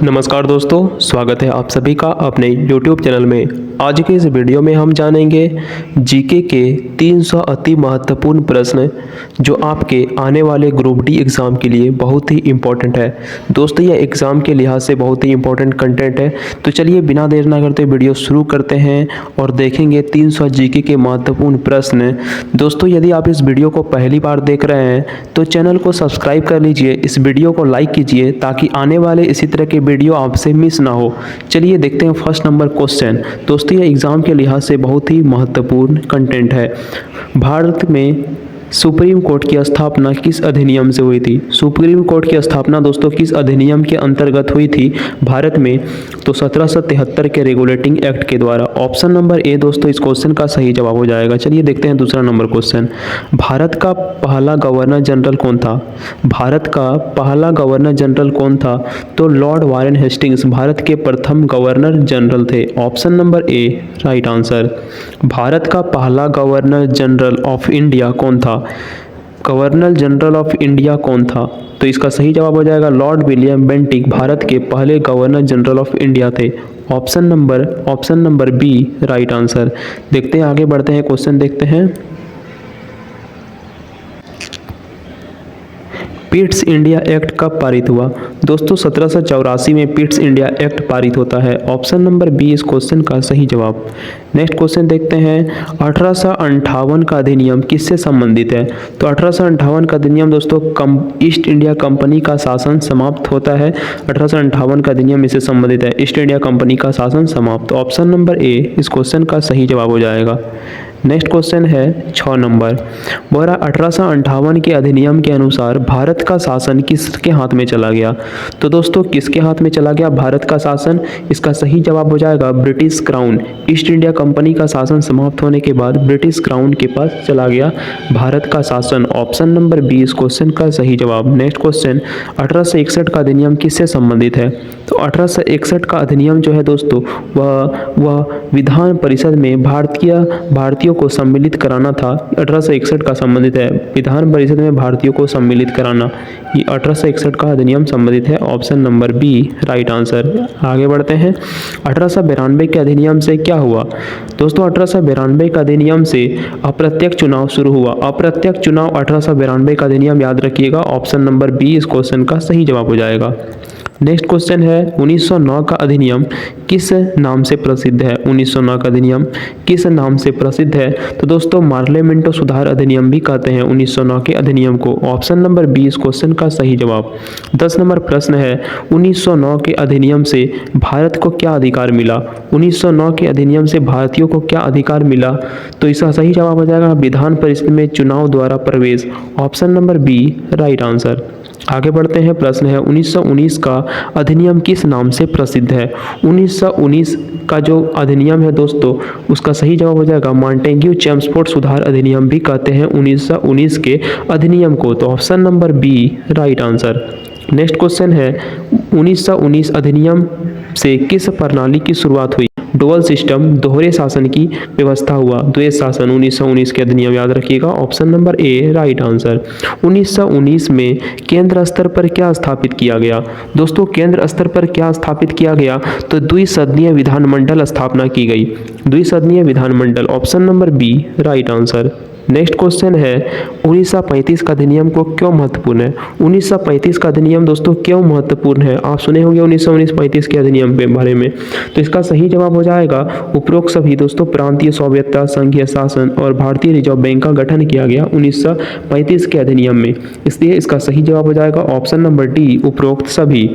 नमस्कार दोस्तों, स्वागत है आप सभी का अपने YouTube चैनल में। आज के इस वीडियो में हम जानेंगे जीके के 300 अति महत्वपूर्ण प्रश्न जो आपके आने वाले ग्रुप डी एग्ज़ाम के लिए बहुत ही इम्पोर्टेंट है। दोस्तों, यह एग्ज़ाम के लिहाज से बहुत ही इम्पोर्टेंट कंटेंट है। तो चलिए बिना देर ना करते वीडियो शुरू करते हैं और देखेंगे 300 जीके के महत्वपूर्ण प्रश्न। दोस्तों, यदि आप इस वीडियो को पहली बार देख रहे हैं तो चैनल को सब्सक्राइब कर लीजिए, इस वीडियो को लाइक कीजिए ताकि आने वाले इसी तरह के वीडियो आपसे मिस ना हो। चलिए देखते हैं फर्स्ट नंबर क्वेश्चन। दोस्तों, यह एग्ज़ाम के लिहाज से बहुत ही महत्वपूर्ण कंटेंट है। भारत में सुप्रीम कोर्ट की स्थापना किस अधिनियम से हुई थी? सुप्रीम कोर्ट की स्थापना दोस्तों किस अधिनियम के अंतर्गत हुई थी भारत में? तो 1773 के रेगुलेटिंग एक्ट के द्वारा। ऑप्शन नंबर ए दोस्तों इस क्वेश्चन का सही जवाब हो जाएगा। चलिए देखते हैं दूसरा नंबर क्वेश्चन। भारत का पहला गवर्नर जनरल कौन था? भारत का पहला गवर्नर जनरल कौन था? तो लॉर्ड वारेन हेस्टिंग्स भारत के प्रथम गवर्नर जनरल थे। Option number A right answer. Bharat का पहला गवर्नर जनरल ऑफ इंडिया कौन था? गवर्नर जनरल ऑफ इंडिया कौन था? तो इसका सही जवाब हो जाएगा लॉर्ड विलियम बेंटिक भारत के पहले गवर्नर जनरल ऑफ इंडिया थे। Option number B right answer. देखते हैं आगे बढ़ते हैं, क्वेश्चन देखते हैं। पिट्स इंडिया एक्ट कब पारित हुआ? दोस्तों 1784 में पिट्स इंडिया एक्ट पारित होता है। ऑप्शन नंबर बी इस क्वेश्चन का सही जवाब। नेक्स्ट क्वेश्चन देखते हैं। 1858 का अधिनियम किससे संबंधित है? तो 1858 का अधिनियम दोस्तों ईस्ट इंडिया कंपनी का शासन समाप्त होता है। 1858 का अधिनियम इससे संबंधित है, ईस्ट इंडिया कंपनी का शासन समाप्त। ऑप्शन नंबर ए इस क्वेश्चन का सही जवाब हो जाएगा। नेक्स्ट क्वेश्चन है 6 नंबर। 1858 के अधिनियम के अनुसार भारत का शासन किसके हाथ में चला गया? तो दोस्तों किसके हाथ में चला गया भारत का शासन? इसका सही जवाब हो जाएगा British crown. East India company का शासन समाप्त होने के बाद ब्रिटिश क्राउन के पास चला गया भारत का शासन। ऑप्शन नंबर बी इस क्वेश्चन का सही जवाब। नेक्स्ट क्वेश्चन 1861 का अधिनियम किससे संबंधित है? तो 1861 का अधिनियम जो है दोस्तों वह विधान परिषद में भारतीयों को सम्मिलित कराना था। 1861 का संबंधित है, विधान परिषद में भारतीयों को सम्मिलित कराना, ये 1861 का अधिनियम संबंधित है। Option number B right answer. आगे बढ़ते हैं। 1892 के अधिनियम से क्या हुआ? दोस्तों 1892 का अधिनियम से अप्रत्यक्ष चुनाव शुरू हुआ। अप्रत्यक्ष चुनाव 1892 का अधिनियम याद रखिएगा। ऑप्शन नंबर बी इस क्वेश्चन का सही जवाब हो जाएगा। नेक्स्ट क्वेश्चन है 1909 का अधिनियम किस नाम से प्रसिद्ध है? 1909 का अधिनियम किस नाम से प्रसिद्ध है? तो दोस्तों मार्लियामेंटो सुधार अधिनियम भी कहते हैं 1909 के अधिनियम को। ऑप्शन नंबर बी इस क्वेश्चन का सही जवाब। 10 नंबर प्रश्न है 1909 के अधिनियम से भारत को क्या अधिकार मिला? 1909 के अधिनियम से भारतीयों को क्या अधिकार मिला? तो इसका सही जवाब हो जाएगा विधान परिषद में चुनाव द्वारा प्रवेश। Option number B right answer. आगे बढ़ते हैं। प्रश्न है 1919 का अधिनियम किस नाम से प्रसिद्ध है? 1919 का जो अधिनियम है दोस्तों उसका सही जवाब हो जाएगा मॉन्टेग्यू चेम्सफोर्ड सुधार अधिनियम भी कहते हैं 1919 के अधिनियम को। तो option number B right answer. Next question है 1919 अधिनियम से किस प्रणाली की शुरुआत हुई? डुअल सिस्टम दोहरे शासन की व्यवस्था हुआ। द्वैध शासन 1919 के अधिनियम याद रखिएगा। Option number A right answer. 1919 में केंद्र स्तर पर क्या स्थापित किया गया? दोस्तों केंद्र स्तर पर क्या स्थापित किया गया? तो द्विसदनीय विधानमंडल स्थापना की गई। द्विसदनीय विधानमंडल। Option number B right answer. Next question है 1935 का अधिनियम को क्यों महत्वपूर्ण है? 1935 का अधिनियम दोस्तों क्यों महत्वपूर्ण है? आप सुने होंगे 1935 के अधिनियम के बारे में। तो इसका सही जवाब हो जाएगा उपरोक्त सभी दोस्तों प्रांतीय स्वायत्तता, संघीय शासन और भारतीय रिजर्व बैंक का गठन किया गया 1935 के अधिनियम में, इसलिए इसका सही जवाब हो जाएगा ऑप्शन नंबर डी उपरोक्त सभी।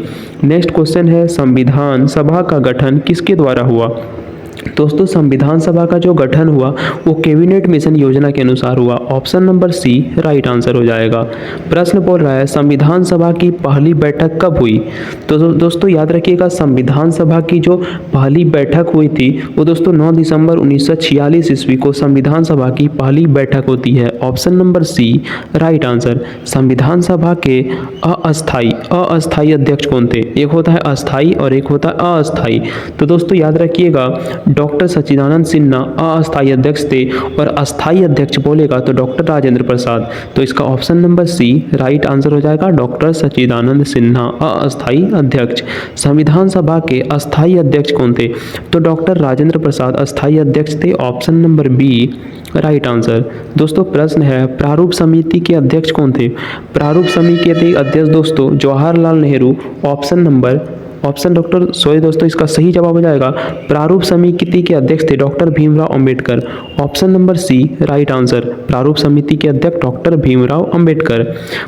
नेक्स्ट क्वेश्चन है संविधान सभा का गठन किसके द्वारा हुआ? दोस्तों संविधान सभा का जो गठन हुआ वो कैबिनेट मिशन योजना के अनुसार हुआ। Option number C right answer हो जाएगा। प्रश्न बोल रहा है संविधान सभा की पहली बैठक कब हुई? तो दोस्तों याद रखिएगा संविधान सभा की जो पहली बैठक हुई थी वो दोस्तों 9 दिसंबर 1946 ईस्वी को संविधान सभा की पहली बैठक होती है। Option number C right answer. संविधान सभा के अस्थाई अध्यक्ष कौन थे? एक होता है अस्थाई और एक होता है अस्थाई। तो दोस्तों याद रखिएगा डॉक्टर सच्चिदानंद सिन्हा अस्थायी अध्यक्ष थे, और अस्थायी अध्यक्ष बोलेगा तो डॉक्टर राजेंद्र प्रसाद। तो इसका option number C right answer हो जाएगा, डॉक्टर सच्चिदानंद सिन्हा अस्थायी अध्यक्ष। संविधान सभा के अस्थायी अध्यक्ष कौन थे? तो डॉक्टर राजेंद्र प्रसाद अस्थायी अध्यक्ष थे, option number B right answer. दोस्तों प्रश्न है, प्रारूप समिति के अध्यक्ष कौन थे? प्रारूप समिति के अध्यक्ष दोस्तों जवाहरलाल नेहरू, दोस्तों इसका सही जवाब हो जाएगा, प्रारूप समिति के अध्यक्ष थे doctor Bhimrao Ambedkar, option number C right answer. प्रारूप समिति के अध्यक्ष डॉक्टर भीमराव अंबेडकर।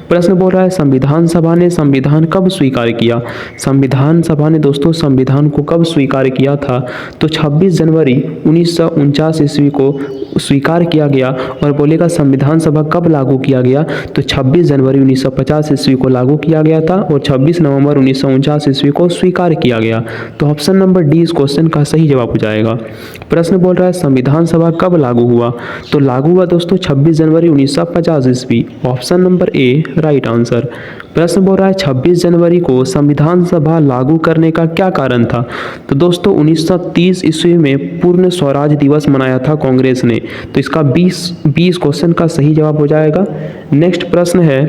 प्रश्न बोल रहा है, संविधान सभा ने संविधान कब स्वीकार किया? संविधान सभा ने दोस्तों संविधान को कब स्वीकार किया था? तो 26 जनवरी 1949 ईस्वी को स्वीकार किया गया। और बोलेगा संविधान सभा कब लागू किया गया? तो 26 जनवरी 1950 ईस्वी को लागू किया गया था, और 26 नवंबर 1949 ईस्वी को स्वीकार किया गया। तो ऑप्शन नंबर डी इस क्वेश्चन का सही जवाब हो जाएगा। प्रश्न बोल रहा है, संविधान सभा कब लागू हुआ? तो लागू हुआ दोस्तों 26 जनवरी 1950 ईस्वी, option number A right answer. प्रश्न बोल रहा है, 26 जनवरी को संविधान सभा लागू करने का क्या कारण था? तो दोस्तों 1930 ईस्वी में पूर्ण स्वराज दिवस मनाया था कांग्रेस ने। तो इसका 20 क्वेश्चन का सही जवाब हो जाएगा। नेक्स्ट प्रश्न है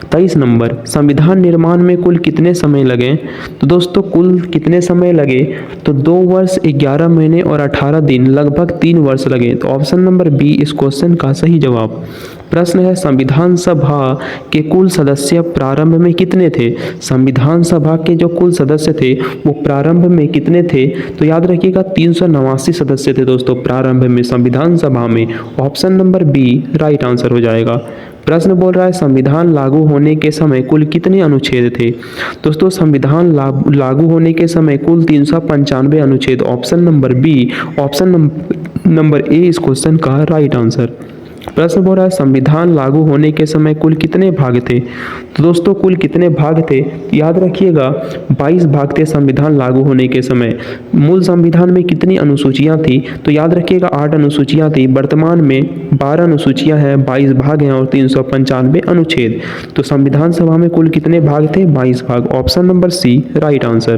23 नंबर, संविधान निर्माण में कुल कितने समय लगे? तो दोस्तों कुल कितने समय लगे? तो 2 वर्ष 11 महीने और 18 दिन, लगभग 3 वर्ष लगे। तो ऑप्शन नंबर बी इस क्वेश्चन का सही जवाब। प्रश्न है, संविधान सभा के कुल सदस्य प्रारंभ में कितने थे? संविधान सभा के जो कुल सदस्य थे वो प्रारंभ में कितने थे? तो याद रखिएगा 389 सदस्य थे दोस्तों प्रारंभ में संविधान सभा में, option number B right answer हो जाएगा। प्रश्न बोल रहा है, संविधान लागू होने के समय कुल कितने अनुच्छेद थे? दोस्तों संविधान लागू होने के समय कुल 395 अनुच्छेद, option number B, option number A इस क्वेश्चन का राइट आंसर। प्रश्न बोल रहा है, संविधान लागू होने के समय कुल कितने भाग थे? तो दोस्तों कुल कितने भाग थे? याद रखिएगा 22 भाग थे संविधान लागू होने के समय। मूल संविधान में कितनी अनुसूचियां थी? तो याद रखिएगा 8 अनुसूचियां थी। वर्तमान में 12 अनुसूचियां हैं, 22 भाग हैं और 395 अनुच्छेद। तो संविधान सभा में कुल कितने भाग थे? 22 भाग, option number C right answer.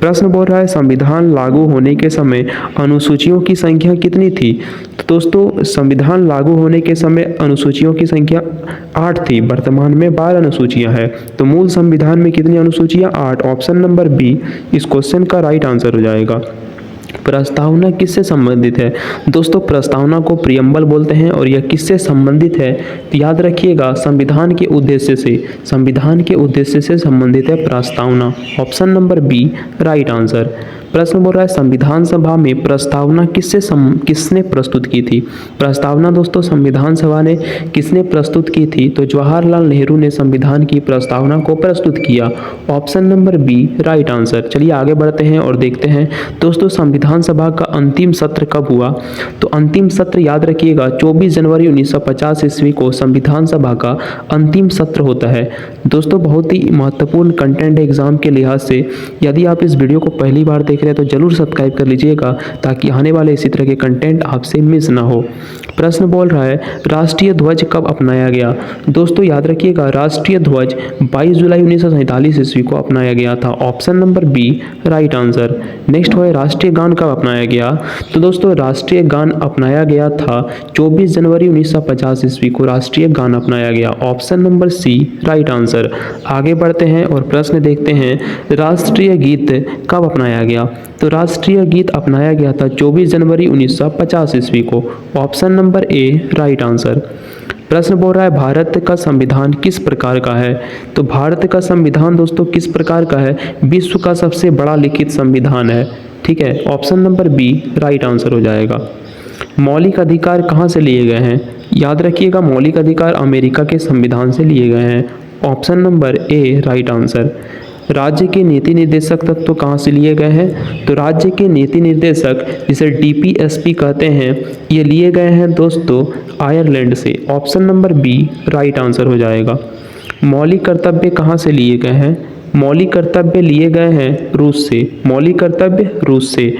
प्रश्न बोल रहा है, संविधान लागू होने के समय अनुसूचियों की संख्या कितनी थी? तो दोस्तों संविधान लागू होने के समय अनुसूचियों की संख्या 8 थी, वर्तमान में 12 अनुसूचियां हैं। तो मूल संविधान में कितनी अनुसूचियां? 8, ऑप्शन नंबर बी इस क्वेश्चन का राइट आंसर हो जाएगा। प्रस्तावना किससे संबंधित है? दोस्तों प्रस्तावना को प्रियम्बल बोलते हैं, और यह किससे संबंधित है? तो याद रखिएगा संविधान के उद्देश्य से संबंधित है प्रस्तावना, option number B right answer. प्रश्न बोल रहा है, संविधान सभा में प्रस्तावना किसने प्रस्तुत की थी? प्रस्तावना दोस्तों संविधान सभा ने किसने प्रस्तुत की थी? तो जवाहरलाल नेहरू ने संविधान की प्रस्तावना को प्रस्तुत किया, option number B right answer. चलिए आगे बढ़ते हैं और देखते हैं दोस्तों संविधान सभा का अंतिम सत्र कब हुआ? तो अंतिम सत्र याद रखिएगा 24 जनवरी 1950 ईस्वी को संविधान सभा का अंतिम सत्र होता है। दोस्तों बहुत ही महत्वपूर्ण कंटेंट एग्जाम के लिहाज से, यदि आप इस वीडियो को पहली बार देख रहे हैं तो जरूर सब्सक्राइब कर लीजिएगा ताकि आने वाले इसी तरह के कंटेंट आपसे मिस ना हो। प्रश्न बोल रहा है, राष्ट्रीय ध्वज कब अपनाया गया? दोस्तों याद रखिएगा राष्ट्रीय ध्वज 22 जुलाई 1947 ईस्वी को अपनाया गया था, option number B right answer. Next है, राष्ट्रीय गान कब अपनाया गया? तो दोस्तों राष्ट्रीय गान अपनाया गया था 24 जनवरी 1950 ईस्वी को राष्ट्रीय गान अपनाया गया, option number C right answer. आगे बढ़ते हैं और प्रश्न देखते हैं, राष्ट्रीय गीत कब अपनाया गया? तो राष्ट्रीय गीत अपनाया गया था 24 जनवरी 1950 ईस्वी को, option number A right answer. प्रश्न बोल रहा है, भारत का संविधान किस प्रकार का है? तो भारत का संविधान दोस्तों किस प्रकार का है? विश्व का सबसे बड़ा लिखित संविधान है, ठीक है, option number B right answer हो जाएगा। मौलिक अधिकार कहाँ से लिए गए हैं? याद रखिएगा मौलिक अधिकार अमेरिका के संविधान से लिए गए हैं, option number A right answer. राज्य के नीति निर्देशक तत्व कहाँ से लिए गए हैं? तो राज्य के नीति निर्देशक जिसे DPSP कहते हैं, ये लिए गए हैं दोस्तों आयरलैंड से, option number B right answer हो जाएगा। मौलिक कर्तव्य कहाँ से लिए गए हैं? मौलिक कर्तव्य लिए गए हैं रूस से, मौलिक कर्तव्य रूस से,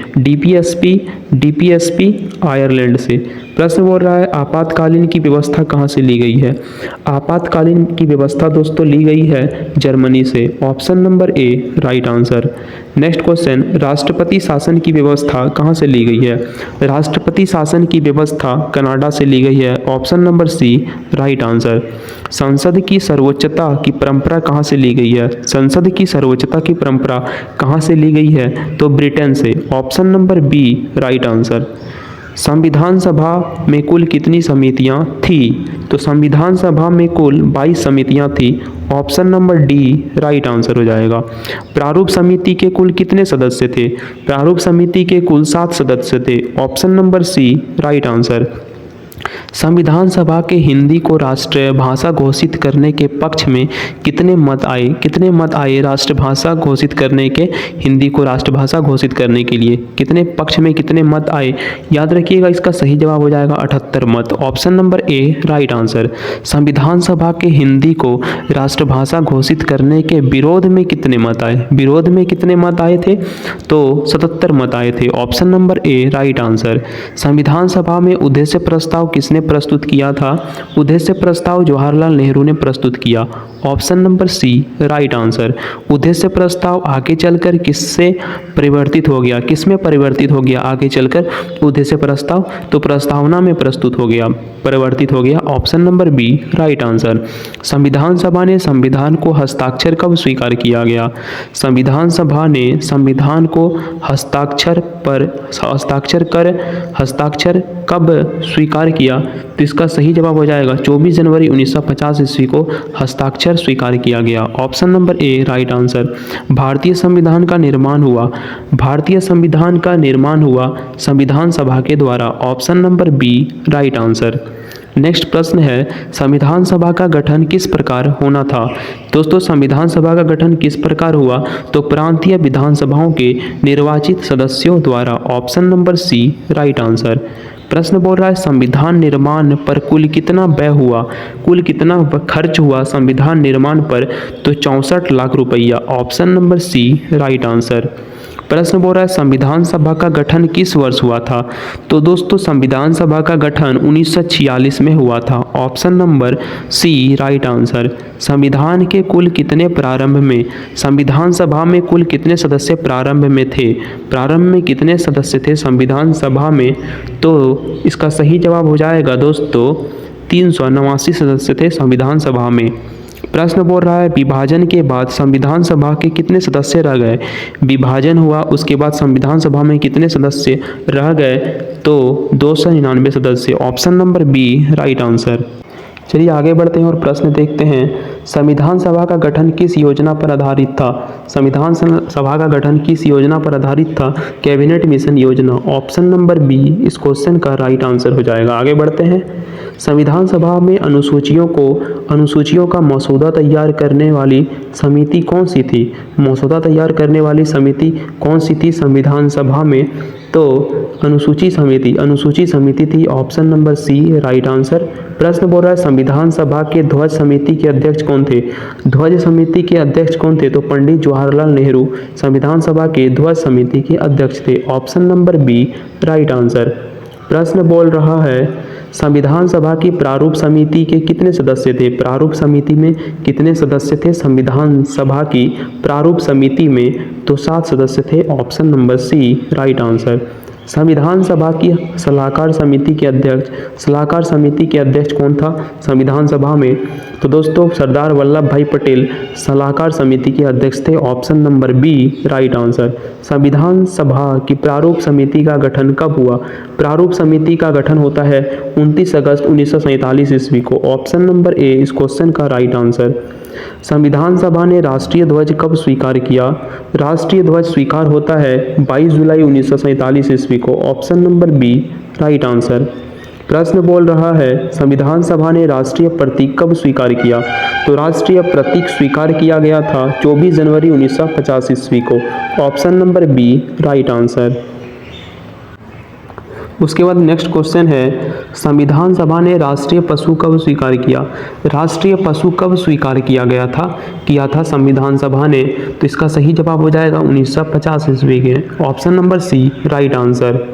DPSP आयरलैंड से। प्रश्न बोल रहा है आपातकालीन की व्यवस्था कहाँ से ली गई है। आपातकालीन की व्यवस्था दोस्तों ली गई है जर्मनी से। Option number A right answer. Next question, राष्ट्रपति शासन की व्यवस्था कहाँ से ली गई है। राष्ट्रपति शासन की व्यवस्था कनाडा से ली गई है। Option number C right answer. संसद की सर्वोच्चता की परंपरा कहाँ से ली गई है। संसद की सर्वोच्चता की परंपरा कहाँ से ली गई है, तो ब्रिटेन से। Option number B right answer. संविधान सभा में कुल कितनी समितियां थी, तो संविधान सभा में कुल 22 समितियां थी। Option number D right answer हो जाएगा। प्रारूप समिति के कुल कितने सदस्य थे। प्रारूप समिति के कुल 7 सदस्य थे। Option number C right answer. संविधान सभा के हिंदी को राष्ट्रीय भाषा घोषित करने के पक्ष में कितने मत आए। कितने मत आए राष्ट्रभाषा घोषित करने के, हिंदी को राष्ट्रभाषा घोषित करने के लिए कितने पक्ष में कितने मत आए। याद रखिएगा इसका सही जवाब हो जाएगा 78 मत। Option number A right answer. संविधान सभा के हिंदी को राष्ट्रभाषा घोषित करने के विरोध में कितने मत आए। विरोध में कितने मत आए थे, तो 77 मत आए थे। Option number A right answer. संविधान सभा में उद्देश्य प्रस्ताव किसने प्रस्तुत किया था। उद्देश्य प्रस्ताव जवाहरलाल नेहरू ने प्रस्तुत किया। Option number C right answer. उद्देश्य प्रस्ताव आगे चलकर किससे परिवर्तित हो गया, किसमें परिवर्तित हो गया आगे चलकर उद्देश्य प्रस्ताव, तो प्रस्तावना में प्रस्तुत हो गया, परिवर्तित हो गया। Option number B right answer. संविधान सभा ने संविधान को हस्ताक्षर कब स्वीकार किया गया। संविधान सभा ने संविधान को हस्ताक्षर कब स्वीकार किया, तो इसका सही जवाब हो जाएगा 24 जनवरी 1950 ईस्वी को हस्ताक्षर स्वीकार किया गया। Option number A right answer. भारतीय संविधान का निर्माण हुआ, भारतीय संविधान का निर्माण हुआ संविधान सभा के द्वारा। Option number B right answer. Next प्रश्न है, संविधान सभा का गठन किस प्रकार होना था। दोस्तों संविधान सभा का गठन किस प्रकार हुआ, तो प्रांतीय विधानसभाओं के निर्वाचित सदस्यों द्वारा। Option number C right answer. प्रश्न बोल रहा है संविधान निर्माण पर कुल कितना व्यय हुआ, कुल कितना खर्च हुआ संविधान निर्माण पर, तो 64 लाख रुपया। Option number C right answer. प्रश्न बोल रहा है संविधान सभा का गठन किस वर्ष हुआ था, तो दोस्तों संविधान सभा का गठन 1946 में हुआ था। Option number C right answer. संविधान के कुल कितने प्रारंभ में, संविधान सभा में कुल कितने सदस्य प्रारंभ में थे, प्रारंभ में कितने सदस्य थे संविधान सभा में, तो इसका सही जवाब हो जाएगा दोस्तों 389 सदस्य थे संविधान सभा में। प्रश्न बोल रहा है विभाजन के बाद संविधान सभा के कितने सदस्य रह गए। विभाजन हुआ उसके बाद संविधान सभा में कितने सदस्य रह गए, तो 299 सदस्य। Option number B right answer. चलिए आगे बढ़ते हैं और प्रश्न देखते हैं। संविधान सभा का गठन किस योजना पर आधारित था। संविधान सभा का गठन किस योजना पर आधारित था, कैबिनेट मिशन योजना। ऑप्शन नंबर बी इस क्वेश्चन का राइट आंसर हो जाएगा। आगे बढ़ते हैं। संविधान सभा में अनुसूचियों का मसौदा तैयार करने वाली समिति कौन सी थी। मसौदा तैयार करने वाली समिति कौन सी थी संविधान सभा में, तो अनुसूची समिति थी। Option number C right answer. प्रश्न बोल रहा है संविधान सभा के ध्वज समिति के अध्यक्ष कौन थे। ध्वज समिति के अध्यक्ष कौन थे, तो पंडित जवाहरलाल नेहरू संविधान सभा के ध्वज समिति के अध्यक्ष थे। Option number B right answer. प्रश्न बोल रहा है संविधान सभा की प्रारूप समिति के कितने सदस्य थे। प्रारूप समिति में कितने सदस्य थे संविधान सभा की प्रारूप समिति में, तो 7 सदस्य थे। Option number C right answer. संविधान सभा की सलाहकार समिति के अध्यक्ष कौन था संविधान सभा में, तो दोस्तों सरदार वल्लभ भाई पटेल सलाहकार समिति के अध्यक्ष थे। Option number B right answer. संविधान सभा की प्रारूप समिति का गठन कब हुआ। प्रारूप समिति का गठन होता है 29 अगस्त 1947 ईस्वी को। ऑप्शन नंबर ए इस क्वेश्चन का राइट आंसर। संविधान सभा ने राष्ट्रीय ध्वज कब स्वीकार किया। राष्ट्रीय ध्वज स्वीकार होता है 22 जुलाई 1947 ईस्वी को। Option number B right answer. प्रश्न बोल रहा है संविधान सभा ने राष्ट्रीय प्रतीक कब स्वीकार किया, तो राष्ट्रीय प्रतीक स्वीकार किया गया था 24 जनवरी 1950 ईस्वी को। Option number B right answer. उसके बाद नेक्स्ट क्वेश्चन है संविधान सभा ने राष्ट्रीय पशु कब स्वीकार किया। राष्ट्रीय पशु कब स्वीकार किया था संविधान सभा ने, तो इसका सही जवाब हो जाएगा 1950 ईस्वी के। Option number C right answer.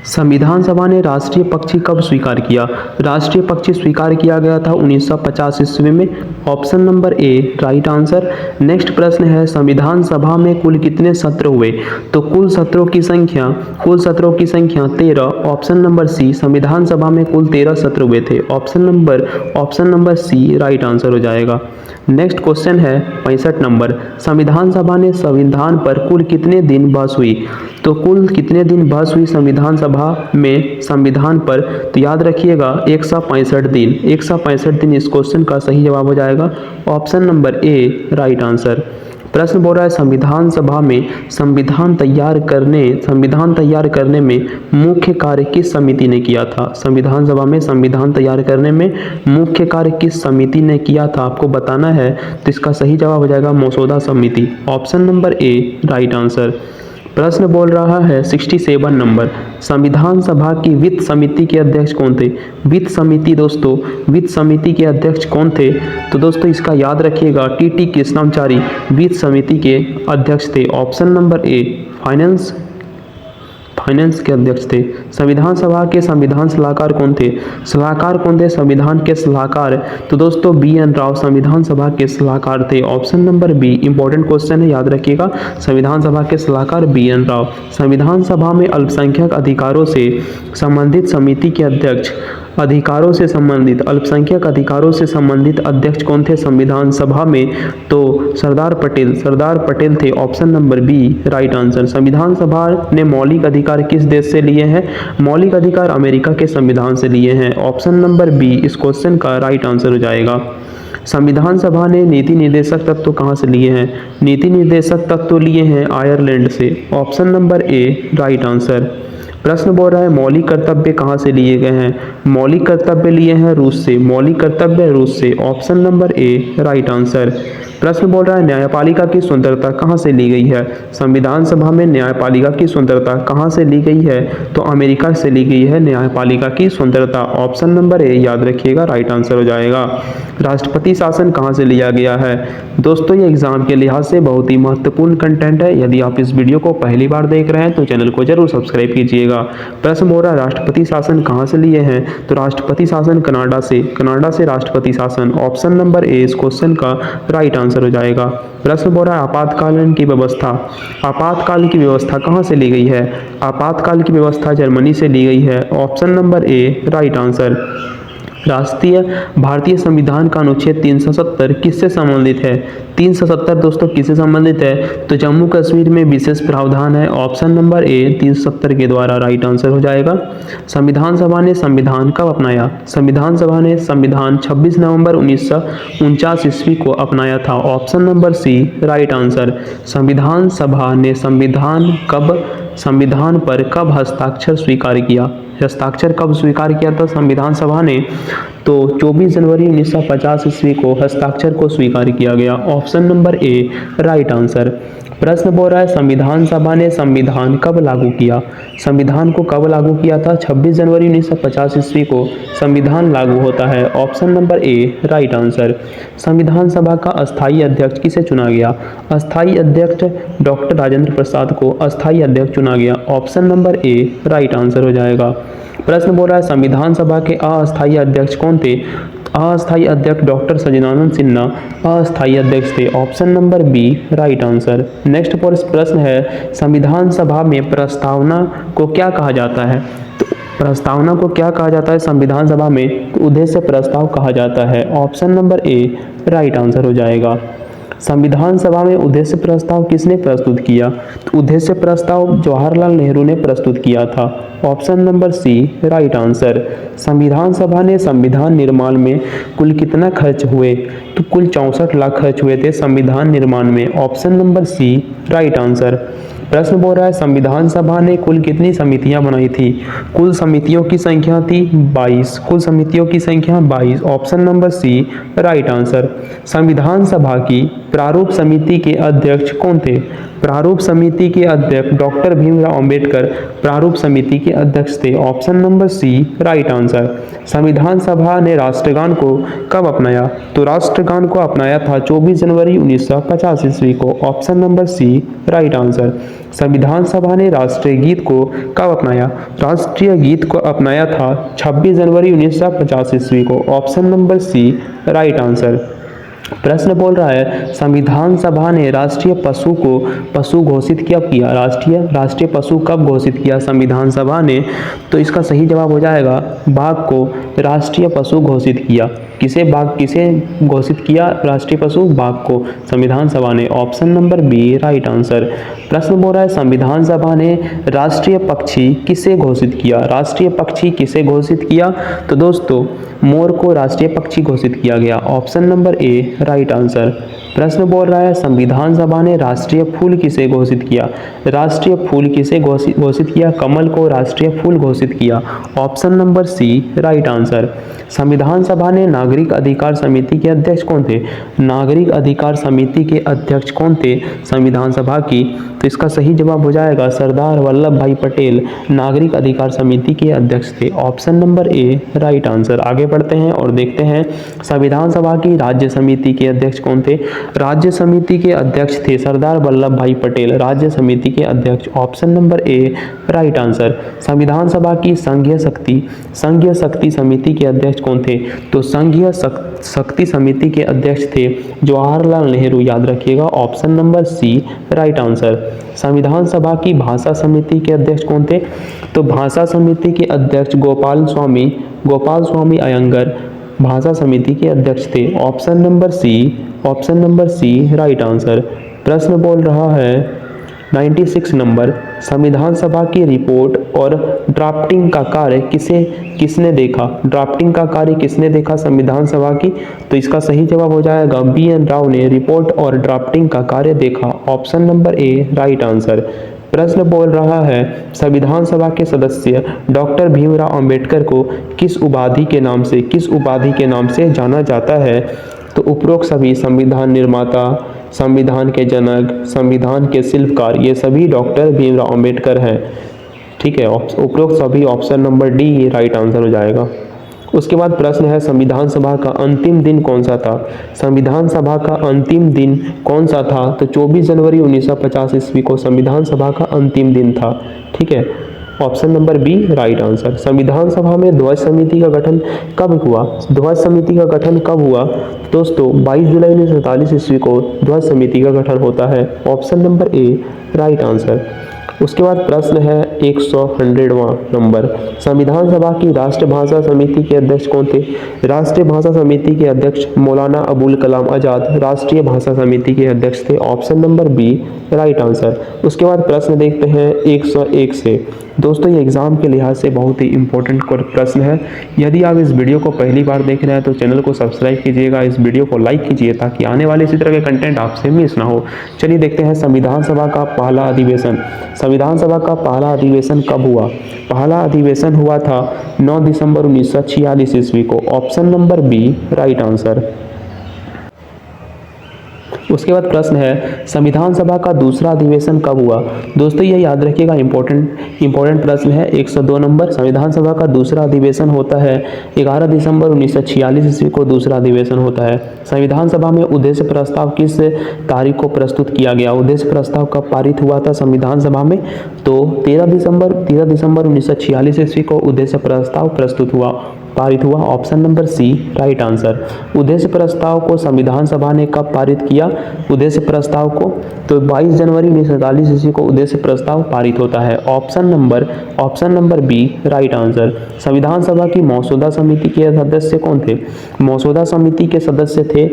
संविधान सभा ने राष्ट्रीय पक्षी कब स्वीकार किया? राष्ट्रीय पक्षी स्वीकार किया गया था 1950 ईस्वी में। Option number A right answer. Next प्रश्न है, संविधान सभा में कुल कितने सत्र हुए? तो कुल सत्रों की संख्या 13। ऑप्शन नंबर सी, संविधान सभा में कुल 13 सत्र हुए थे। Option number C right answer हो जाएगा। नेक्स्ट क्वेश्चन है 65 नंबर, संविधान सभा ने संविधान पर कुल कितने दिन बहस हुई? तो कुल कितने दिन बहस हुई संविधान सभा में संविधान पर? तो याद रखिएगा 165 दिन। 165 दिन इस क्वेश्चन का सही जवाब हो जाएगा। Option number A right answer. प्रश्न बोल रहा है, संविधान सभा में संविधान तैयार करने में मुख्य कार्य किस समिति ने किया था? संविधान सभा में संविधान तैयार करने में मुख्य कार्य किस समिति ने किया था आपको बताना है। तो इसका सही जवाब हो जाएगा मसौदा समिति। Option number A right answer. प्रश्न बोल रहा है 67 नंबर, संविधान सभा की वित्त समिति के अध्यक्ष कौन थे? वित्त समिति के अध्यक्ष कौन थे? तो दोस्तों इसका याद रखिएगा टी कृष्णाचारी वित्त समिति के अध्यक्ष थे। ऑप्शन नंबर ए फाइनेंस के अध्यक्ष थे। संविधान सभा के संविधान सलाहकार कौन थे? संविधान के सलाहकार? तो दोस्तों बी.एन. राव संविधान सभा के सलाहकार थे। Option number be important question है, याद रखिएगा। संविधान सभा के सलाहकार बी.एन. राव। संविधान सभा में अल्पसंख्यक अधिकारों से संबंधित समिति के अध्यक्ष अल्पसंख्यक अधिकारों से संबंधित अध्यक्ष कौन थे संविधान सभा में? तो सरदार पटेल थे। Option number B right answer. संविधान सभा ने मौलिक अधिकार किस देश से लिए हैं? मौलिक अधिकार अमेरिका के संविधान से लिए हैं। ऑप्शन नंबर बी इस क्वेश्चन का राइट आंसर हो जाएगा। संविधान सभा ने नीति निर्देशक तत्व कहाँ से लिए हैं? नीति निर्देशक तत्व लिए हैं आयरलैंड से। Option number A right answer. प्रश्न बोल रहा है, मौलिक कर्तव्य कहाँ से लिए गए हैं? मौलिक कर्तव्य लिए हैं रूस से। Option number A right answer. प्रश्न बोल रहा है, न्यायपालिका की स्वतंत्रता कहाँ से ली गई है? संविधान सभा में न्यायपालिका की स्वतंत्रता कहाँ से ली गई है? तो अमेरिका से ली गई है न्यायपालिका की स्वतंत्रता। ऑप्शन नंबर ए याद रखिएगा राइट आंसर हो जाएगा। राष्ट्रपति शासन कहाँ से लिया गया है? दोस्तों ये एग्जाम के लिहाज से बहुत ही महत्वपूर्ण कंटेंट है। यदि आप इस वीडियो को पहली बार देख रहे हैं तो चैनल को जरूर सब्सक्राइब कीजिएगा। प्रश्न बोल रहा है, राष्ट्रपति शासन कहाँ से लिए हैं? तो राष्ट्रपति शासन कनाडा से राष्ट्रपति शासन। ऑप्शन नंबर ए इस क्वेश्चन का राइट आंसर हो जाएगा। प्रश्न बोल रहा है, आपातकाल की व्यवस्था कहाँ से ली गई है? आपातकाल की व्यवस्था जर्मनी से ली गई है। Option number A right answer. भारतीय संविधान का अनुच्छेद 370 किससे संबंधित है? 370 दोस्तों किससे संबंधित है? तो जम्मू कश्मीर में विशेष प्रावधान है। ऑप्शन नंबर ए 370 के द्वारा राइट आंसर हो जाएगा। संविधान सभा ने संविधान कब अपनाया? संविधान सभा ने संविधान 26 नवंबर 1949 ईस्वी को अपनाया था। Option number C right answer. संविधान सभा ने संविधान पर कब हस्ताक्षर स्वीकार किया? हस्ताक्षर कब स्वीकार किया था संविधान सभा ने? तो 24 जनवरी 1950 ईस्वी को हस्ताक्षर को स्वीकार किया गया। Option number A right answer. प्रश्न बोल रहा है, संविधान सभा ने संविधान कब लागू किया? संविधान को कब लागू किया था? 26 जनवरी 1950 ईस्वी को संविधान लागू होता है। Option number A right answer. संविधान सभा का अस्थायी अध्यक्ष किसे चुना गया? अस्थायी अध्यक्ष डॉक्टर राजेंद्र प्रसाद को अस्थायी अध्यक्ष चुना गया। Option number A right answer हो जाएगा। प्रश्न बोल रहा है, संविधान सभा के अस्थायी अध्यक्ष कौन थे? अस्थायी अध्यक्ष डॉक्टर सज्जनानंद सिन्हा अस्थायी अध्यक्ष थे। Option number B right answer. Next प्रश्न है, संविधान सभा में प्रस्तावना को क्या कहा जाता है? तो प्रस्तावना को क्या कहा जाता है संविधान सभा में? तो उद्देश्य प्रस्ताव कहा जाता है। Option number A right answer हो जाएगा। संविधान सभा में उद्देश्य प्रस्ताव किसने प्रस्तुत किया? तो उद्देश्य प्रस्ताव जवाहरलाल नेहरू ने प्रस्तुत किया था। Option number C right answer. संविधान सभा ने संविधान निर्माण में कुल कितना खर्च हुए? तो कुल 64 लाख खर्च हुए थे संविधान निर्माण में। Option number C right answer. प्रश्न बोल रहा है, संविधान सभा ने कुल कितनी समितियां बनाई थी? कुल समितियों की संख्या थी 22। Option number C right answer. संविधान सभा की प्रारूप समिति के अध्यक्ष कौन थे? प्रारूप समिति के अध्यक्ष डॉक्टर भीमराव अंबेडकर प्रारूप समिति के अध्यक्ष थे। Option number C right answer. संविधान सभा ने राष्ट्रगान को कब अपनाया? तो गान को अपनाया था 24 जनवरी 1950 ईस्वी को? Option number C right answer. संविधान सभा ने राष्ट्रीय गीत को कब अपनाया? राष्ट्रीय गीत को अपनाया था 26 जनवरी 1950 ईस्वी को? Option number C right answer. प्रश्न बोल रहा है संविधान सभा ने राष्ट्रीय पशु को पशु घोषित कब किया? राष्ट्रीय पशु कब घोषित किया संविधान सभा ने? तो इसका सही जवाब हो जाएगा बाघ को राष्ट्रीय पशु घोषित किया। किसे घोषित किया राष्ट्रीय पशु? बाघ को संविधान सभा ने। Option number B right answer. प्रश्न बोल रहा है संविधान सभा ने राष्ट्रीय पक्षी किसे घोषित किया? राष्ट्रीय पक्षी किसे घोषित किया? तो दोस्तों मोर को राष्ट्रीय पक्षी घोषित किया गया। Option number A right answer. प्रश्न बोल रहा है संविधान सभा ने राष्ट्रीय फूल किसे घोषित किया? राष्ट्रीय फूल किसे घोषित किया? कमल को राष्ट्रीय फूल घोषित किया। Option number C right answer. संविधान सभा ने नागरिक अधिकार समिति के अध्यक्ष कौन थे? नागरिक अधिकार समिति के अध्यक्ष कौन थे संविधान सभा की? तो इसका सही जवाब हो जाएगा सरदार वल्लभ भाई पटेल नागरिक अधिकार समिति के अध्यक्ष थे। Option number A right answer. आगे बढ़ते हैं और देखते हैं संविधान सभा की राज्य समिति के अध्यक्ष कौन थे? राज्य समिति के अध्यक्ष थे सरदार वल्लभ भाई पटेल राज्य समिति के अध्यक्ष। Option number A right answer. संविधान सभा की संघीय शक्ति समिति के अध्यक्ष कौन थे? तो संघीय शक्ति समिति के अध्यक्ष थे जवाहरलाल नेहरू, याद रखिएगा। Option number C right answer. संविधान सभा की भाषा समिति के अध्यक्ष कौन थे? तो भाषा समिति के अध्यक्ष गोपाल स्वामी अयंगर भाषा समिति के अध्यक्ष थे। Option number C right answer. प्रश्न बोल रहा है 96 नंबर संविधान सभा की रिपोर्ट और ड्राफ्टिंग का कार्य किसने देखा? ड्राफ्टिंग का कार्य किसने देखा संविधान सभा की? तो इसका सही जवाब हो जाएगा BN राव ने रिपोर्ट और ड्राफ्टिंग का कार्य देखा। Option number A right answer. प्रश्न बोल रहा है संविधान सभा के सदस्य डॉक्टर भीमराव अंबेडकर को किस उपाधि के नाम से जाना जाता है? तो उपरोक्त सभी संविधान निर्माता, संविधान के जनक, संविधान के शिल्पकार, ये सभी डॉक्टर भीमराव अंबेडकर हैं। ठीक है, उपरोक्त सभी option number D right answer हो जाएगा। उसके बाद प्रश्न है संविधान सभा का अंतिम दिन कौन सा था? संविधान सभा का अंतिम दिन कौन सा था? तो 24 जनवरी 1950 ईस्वी को संविधान सभा का अंतिम दिन था। ठीक है, option number B right answer. संविधान सभा में ध्वज समिति का गठन कब हुआ? ध्वज समिति का गठन कब हुआ? दोस्तों 22 जुलाई 1947 ईस्वी को ध्वज समिति का गठन होता है। Option number A right answer. उसके बाद प्रश्न है 100वां नंबर संविधान सभा की राष्ट्रभाषा समिति के अध्यक्ष कौन थे? राष्ट्रीय भाषा समिति के अध्यक्ष मौलाना अबुल कलाम आजाद राष्ट्रीय भाषा समिति के अध्यक्ष थे। Option number B right answer. उसके बाद प्रश्न देखते हैं 101 से। दोस्तों ये एग्जाम के लिहाज से बहुत ही इंपॉर्टेंट प्रश्न है। यदि आप इस वीडियो को पहली बार देख रहे हैं तो चैनल को सब्सक्राइब कीजिएगा, इस वीडियो को लाइक कीजिए ताकि आने वाले इसी तरह के कंटेंट आपसे मिस ना हो। चलिए देखते हैं संविधान सभा का पहला अधिवेशन। संविधान सभा का पहला अधिवेशन कब हुआ? पहला अधिवेशन हुआ था 9 दिसंबर 1946 ईस्वी को। Option number B right answer. उसके बाद प्रश्न है संविधान सभा का दूसरा अधिवेशन कब हुआ? दोस्तों ये याद रखिएगा, इंपॉर्टेंट प्रश्न है। 102 नंबर संविधान सभा का दूसरा अधिवेशन होता है 11 दिसंबर 1946 ईस्वी को दूसरा अधिवेशन होता है। संविधान सभा में उद्देश्य प्रस्ताव किस तारीख को प्रस्तुत किया गया? उद्देश्य प्रस्ताव कब पारित हुआ था संविधान सभा में? तो 13 दिसंबर 1946 ईस्वी को उद्देश्य प्रस्ताव पारित हुआ। Option number C right answer. उद्देश्य प्रस्ताव को संविधान सभा ने कब पारित किया? उद्देश्य प्रस्ताव को तो 22 जनवरी 1947 ईस्वी को उद्देश्य प्रस्ताव पारित होता है। Option number B right answer. संविधान सभा की मसौदा समिति के सदस्य कौन थे? मसौदा समिति के सदस्य थे,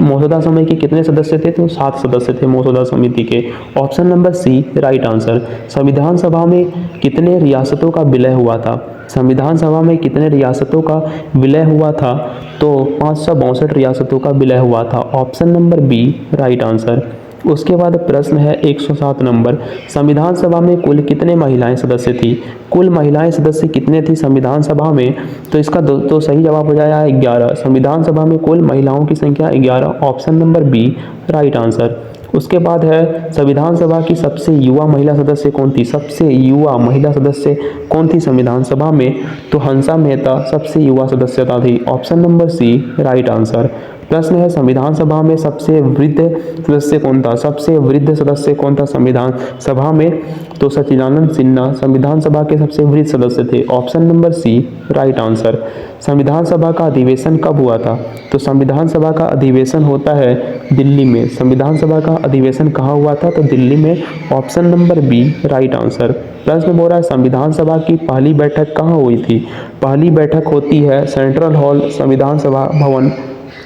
मसौदा समिति के कितने सदस्य थे? तो 7 सदस्य थे मसौदा समिति के। Option number C right answer. संविधान सभा में कितने रियासतों का विलय हुआ था? संविधान सभा में कितने रियासतों का विलय हुआ था? तो 562 रियासतों का विलय हुआ था। Option number B right answer. उसके बाद प्रश्न है 107 नंबर संविधान सभा में कुल कितने महिलाएं सदस्य थी? कुल महिलाएं सदस्य कितने थी संविधान सभा में? तो इसका तो सही जवाब हो जाएगा 11। संविधान सभा में कुल महिलाओं की संख्या 11। Option number B right answer. उसके बाद है संविधान सभा की सबसे युवा महिला सदस्य कौन थी? सबसे युवा महिला सदस्य कौन थी संविधान सभा में? तो हंसा मेहता सबसे युवा सदस्यता थी। Option number C right answer. प्रश्न है संविधान सभा में सबसे वृद्ध सदस्य कौन था? सबसे वृद्ध सदस्य कौन था संविधान सभा में? तो सच्चिदानंद सिन्हा संविधान सभा के सबसे वृद्ध सदस्य थे। Option number C right answer. संविधान सभा का अधिवेशन कब हुआ था? तो संविधान सभा का अधिवेशन होता है दिल्ली में। संविधान सभा का अधिवेशन कहाँ हुआ था? तो दिल्ली में। Option number B right answer. प्रश्न बोल रहा है संविधान सभा की पहली बैठक कहाँ हुई थी? पहली बैठक होती है सेंट्रल हॉल संविधान सभा भवन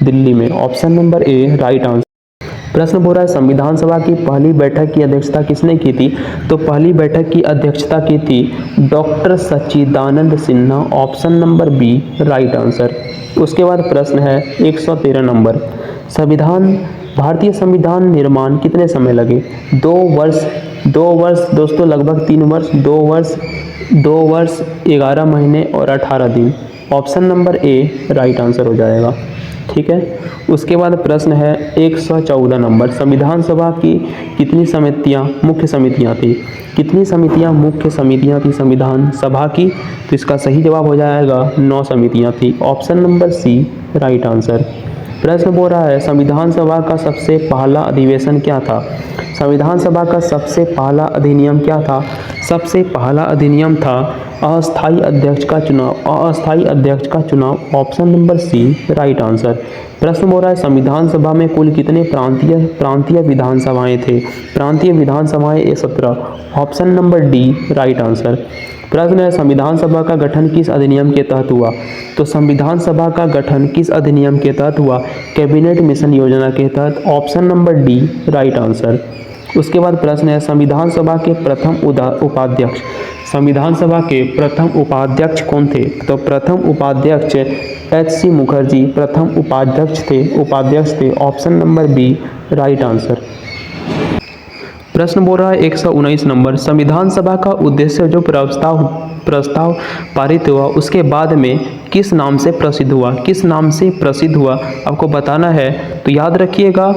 दिल्ली में। Option number A right answer. प्रश्न बोल रहा है संविधान सभा की पहली बैठक की अध्यक्षता किसने की थी? तो पहली बैठक की अध्यक्षता की थी डॉक्टर सच्चिदानंद Sinha. Option number B right answer. उसके बाद प्रश्न है 113 नंबर, संविधान भारतीय संविधान निर्माण कितने समय लगे? 2 वर्ष दोस्तों, लगभग 3 वर्ष, 2 वर्ष 11 महीने और 18 दिन। Option number A right answer हो जाएगा। ठीक है। उसके बाद प्रश्न है 114 नंबर, संविधान सभा की कितनी समितियां मुख्य समितियां थी? कितनी समितियां मुख्य समितियां थी संविधान सभा की? तो इसका सही जवाब हो जाएगा 9 समितियां थी। Option number C right answer. प्रश्न बोल रहा है संविधान सभा का सबसे पहला अधिवेशन क्या था? संविधान सभा का सबसे पहला अधिनियम क्या था? सबसे पहला अधिनियम था अस्थायी अध्यक्ष का चुनाव। अस्थायी अध्यक्ष का चुनाव। Option number C right answer. प्रश्न बोल रहा है संविधान सभा में कुल कितने प्रांतीय विधानसभाएं थे? प्रांतीय विधानसभाएं 17। Option number D right answer. प्रश्न है संविधान सभा का गठन किस अधिनियम के तहत हुआ? तो संविधान सभा का गठन किस अधिनियम के तहत हुआ? कैबिनेट मिशन योजना के तहत। Option number D right answer. उसके बाद प्रश्न है संविधान सभा के प्रथम उपाध्यक्ष, संविधान सभा के प्रथम उपाध्यक्ष कौन थे? तो प्रथम उपाध्यक्ष एच.सी. मुखर्जी प्रथम उपाध्यक्ष थे। Option number B right answer. प्रश्न बोल रहा है 119 नंबर, संविधान सभा का उद्देश्य जो प्रस्ताव पारित हुआ उसके बाद में किस नाम से प्रसिद्ध हुआ? किस नाम से प्रसिद्ध हुआ आपको बताना है। तो याद रखिएगा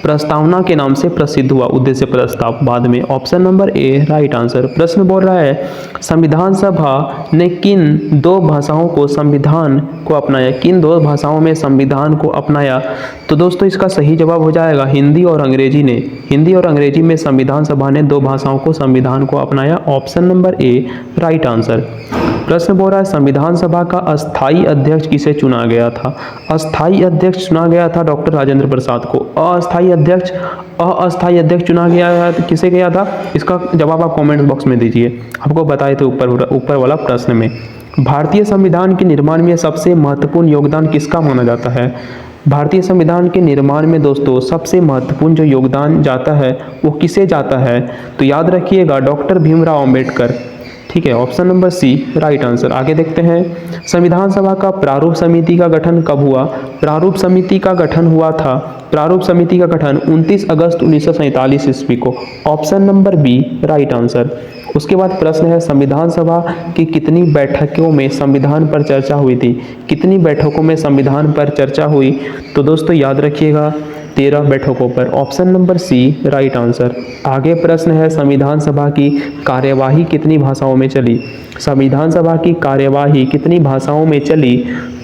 प्रस्तावना के नाम से प्रसिद्ध हुआ उद्देश्य प्रस्ताव बाद में। Option number A right answer. प्रश्न बोल रहा है संविधान सभा ने किन 2 भाषाओं को संविधान को अपनाया? किन 2 भाषाओं में संविधान को अपनाया? तो दोस्तों इसका सही जवाब हो जाएगा हिंदी और अंग्रेजी ने। हिंदी और अंग्रेजी में संविधान सभा ने 2 भाषाओं को संविधान को अपनाया। Option number A right answer. प्रश्न बोल रहा है संविधान सभा का अस्थायी अध्यक्ष किसे चुना गया था? अस्थायी अध्यक्ष चुना गया था डॉक्टर राजेंद्र प्रसाद को। अस्थायी अध्यक्ष चुना गया किसे गया था? इसका जवाब आप कमेंट बॉक्स में दीजिए। आपको बताए थे ऊपर वाला प्रश्न में। भारतीय संविधान के निर्माण में सबसे महत्वपूर्ण योगदान किसका माना जाता है? भारतीय संविधान के निर्माण में दोस्तों सबसे महत्वपूर्ण जो योगदान जाता है वो किसे जाता है? तो याद रखिएगा डॉक्टर भीमराव अंबेडकर। ठीक है। Option number C right answer. आगे देखते हैं संविधान सभा का प्रारूप समिति का गठन कब हुआ? प्रारूप समिति का गठन हुआ था 29 अगस्त 1947 ईस्वी को। Option number B right answer. उसके बाद प्रश्न है संविधान सभा की कितनी बैठकों में संविधान पर चर्चा हुई थी? कितनी बैठकों में संविधान पर चर्चा हुई? तो दोस्तों याद रखिएगा 13 बैठकों पर। Option number C right answer. आगे प्रश्न है संविधान सभा की कार्यवाही कितनी भाषाओं में चली? संविधान सभा की कार्यवाही कितनी भाषाओं में चली?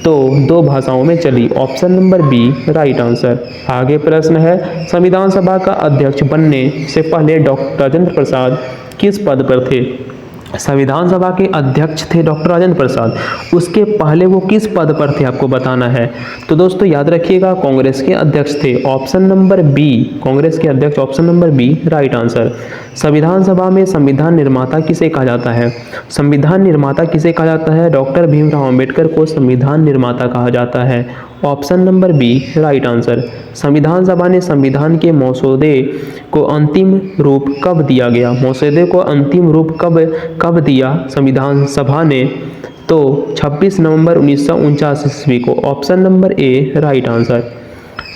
तो 2 भाषाओं में चली। Option number B right answer. आगे प्रश्न है संविधान सभा का अध्यक्ष बनने से पहले डॉक्टर राजेंद्र प्रसाद किस पद पर थे? संविधान सभा के अध्यक्ष थे डॉक्टर राजेंद्र प्रसाद। उसके पहले वो किस पद पर थे आपको बताना है। तो दोस्तों याद रखिएगा कांग्रेस के अध्यक्ष थे। ऑप्शन नंबर बी कांग्रेस के अध्यक्ष। Option number B right answer. संविधान सभा में संविधान निर्माता किसे कहा जाता है? संविधान निर्माता किसे कहा जाता है? डॉक्टर भीमराव अंबेडकर को संविधान निर्माता कहा जाता है। Option number B right answer. संविधान सभा ने संविधान के मसौदे को अंतिम रूप कब दिया गया? मसौदे को अंतिम रूप कब दिया संविधान सभा ने? तो 26 नवंबर 1949 ईस्वी को। Option number A right answer.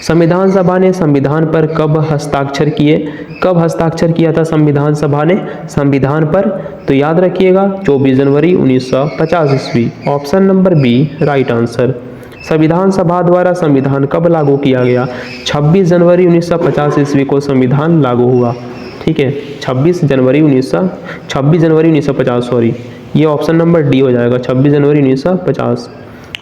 संविधान सभा ने संविधान पर कब हस्ताक्षर किए? कब हस्ताक्षर किया था संविधान सभा ने संविधान पर? तो याद रखिएगा 24 जनवरी 1950 ईस्वी। Option number B right answer. संविधान सभा द्वारा संविधान कब लागू किया गया? 26 जनवरी 1950 ईस्वी को संविधान लागू हुआ। ठीक है। 26 जनवरी 1950 सॉरी, ये ऑप्शन नंबर डी हो जाएगा 26 जनवरी 1950।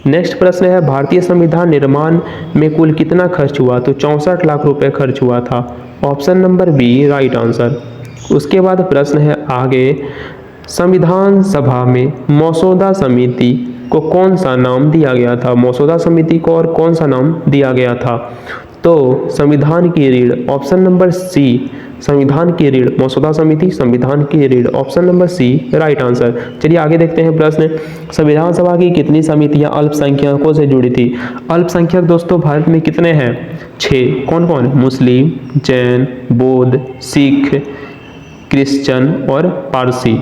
नेक्स्ट प्रश्न है भारतीय संविधान निर्माण में कुल कितना खर्च हुआ? तो 64 लाख रुपए खर्च हुआ था। Option number B right answer. उसके बाद प्रश्न है आगे, संविधान सभा में मसौदा समिति को कौन सा नाम दिया गया था? मसौदा समिति को और कौन सा नाम दिया गया था? तो संविधान की रीढ़, ऑप्शन नंबर सी संविधान की रीढ़, मसौदा समिति संविधान की रीढ़, option number C right answer. चलिए आगे देखते हैं प्रश्न, संविधान सभा की कितनी समितियां अल्पसंख्यकों से जुड़ी थी? अल्पसंख्यक दोस्तों भारत में कितने हैं? 6। कौन कौन? मुस्लिम, जैन, बौद्ध, सिख, क्रिश्चियन और पारसी।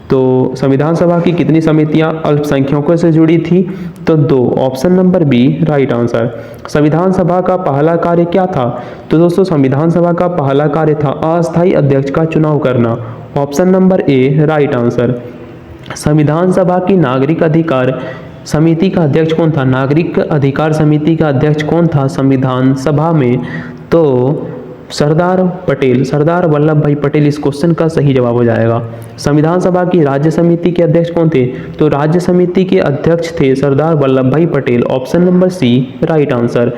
तो संविधान सभा की कितनी समितियां अल्पसंख्यकों से जुड़ी थी? तो 2, option number B right answer. संविधान सभा का पहला कार्य क्या था? तो दोस्तों संविधान सभा का पहला कार्य था अस्थायी अध्यक्ष का चुनाव करना, option number A right answer. संविधान सभा की नागरिक अधिकार समिति का अध्यक्ष कौन था? नागरिक अधिकार समिति का अध्यक्ष कौन था संविधान सभा में? तो सरदार पटेल, सरदार वल्लभ भाई पटेल इस क्वेश्चन का सही जवाब हो जाएगा। संविधान सभा की राज्य समिति के अध्यक्ष कौन थे? तो राज्य समिति के अध्यक्ष थे सरदार वल्लभ भाई Patel, option number C right answer.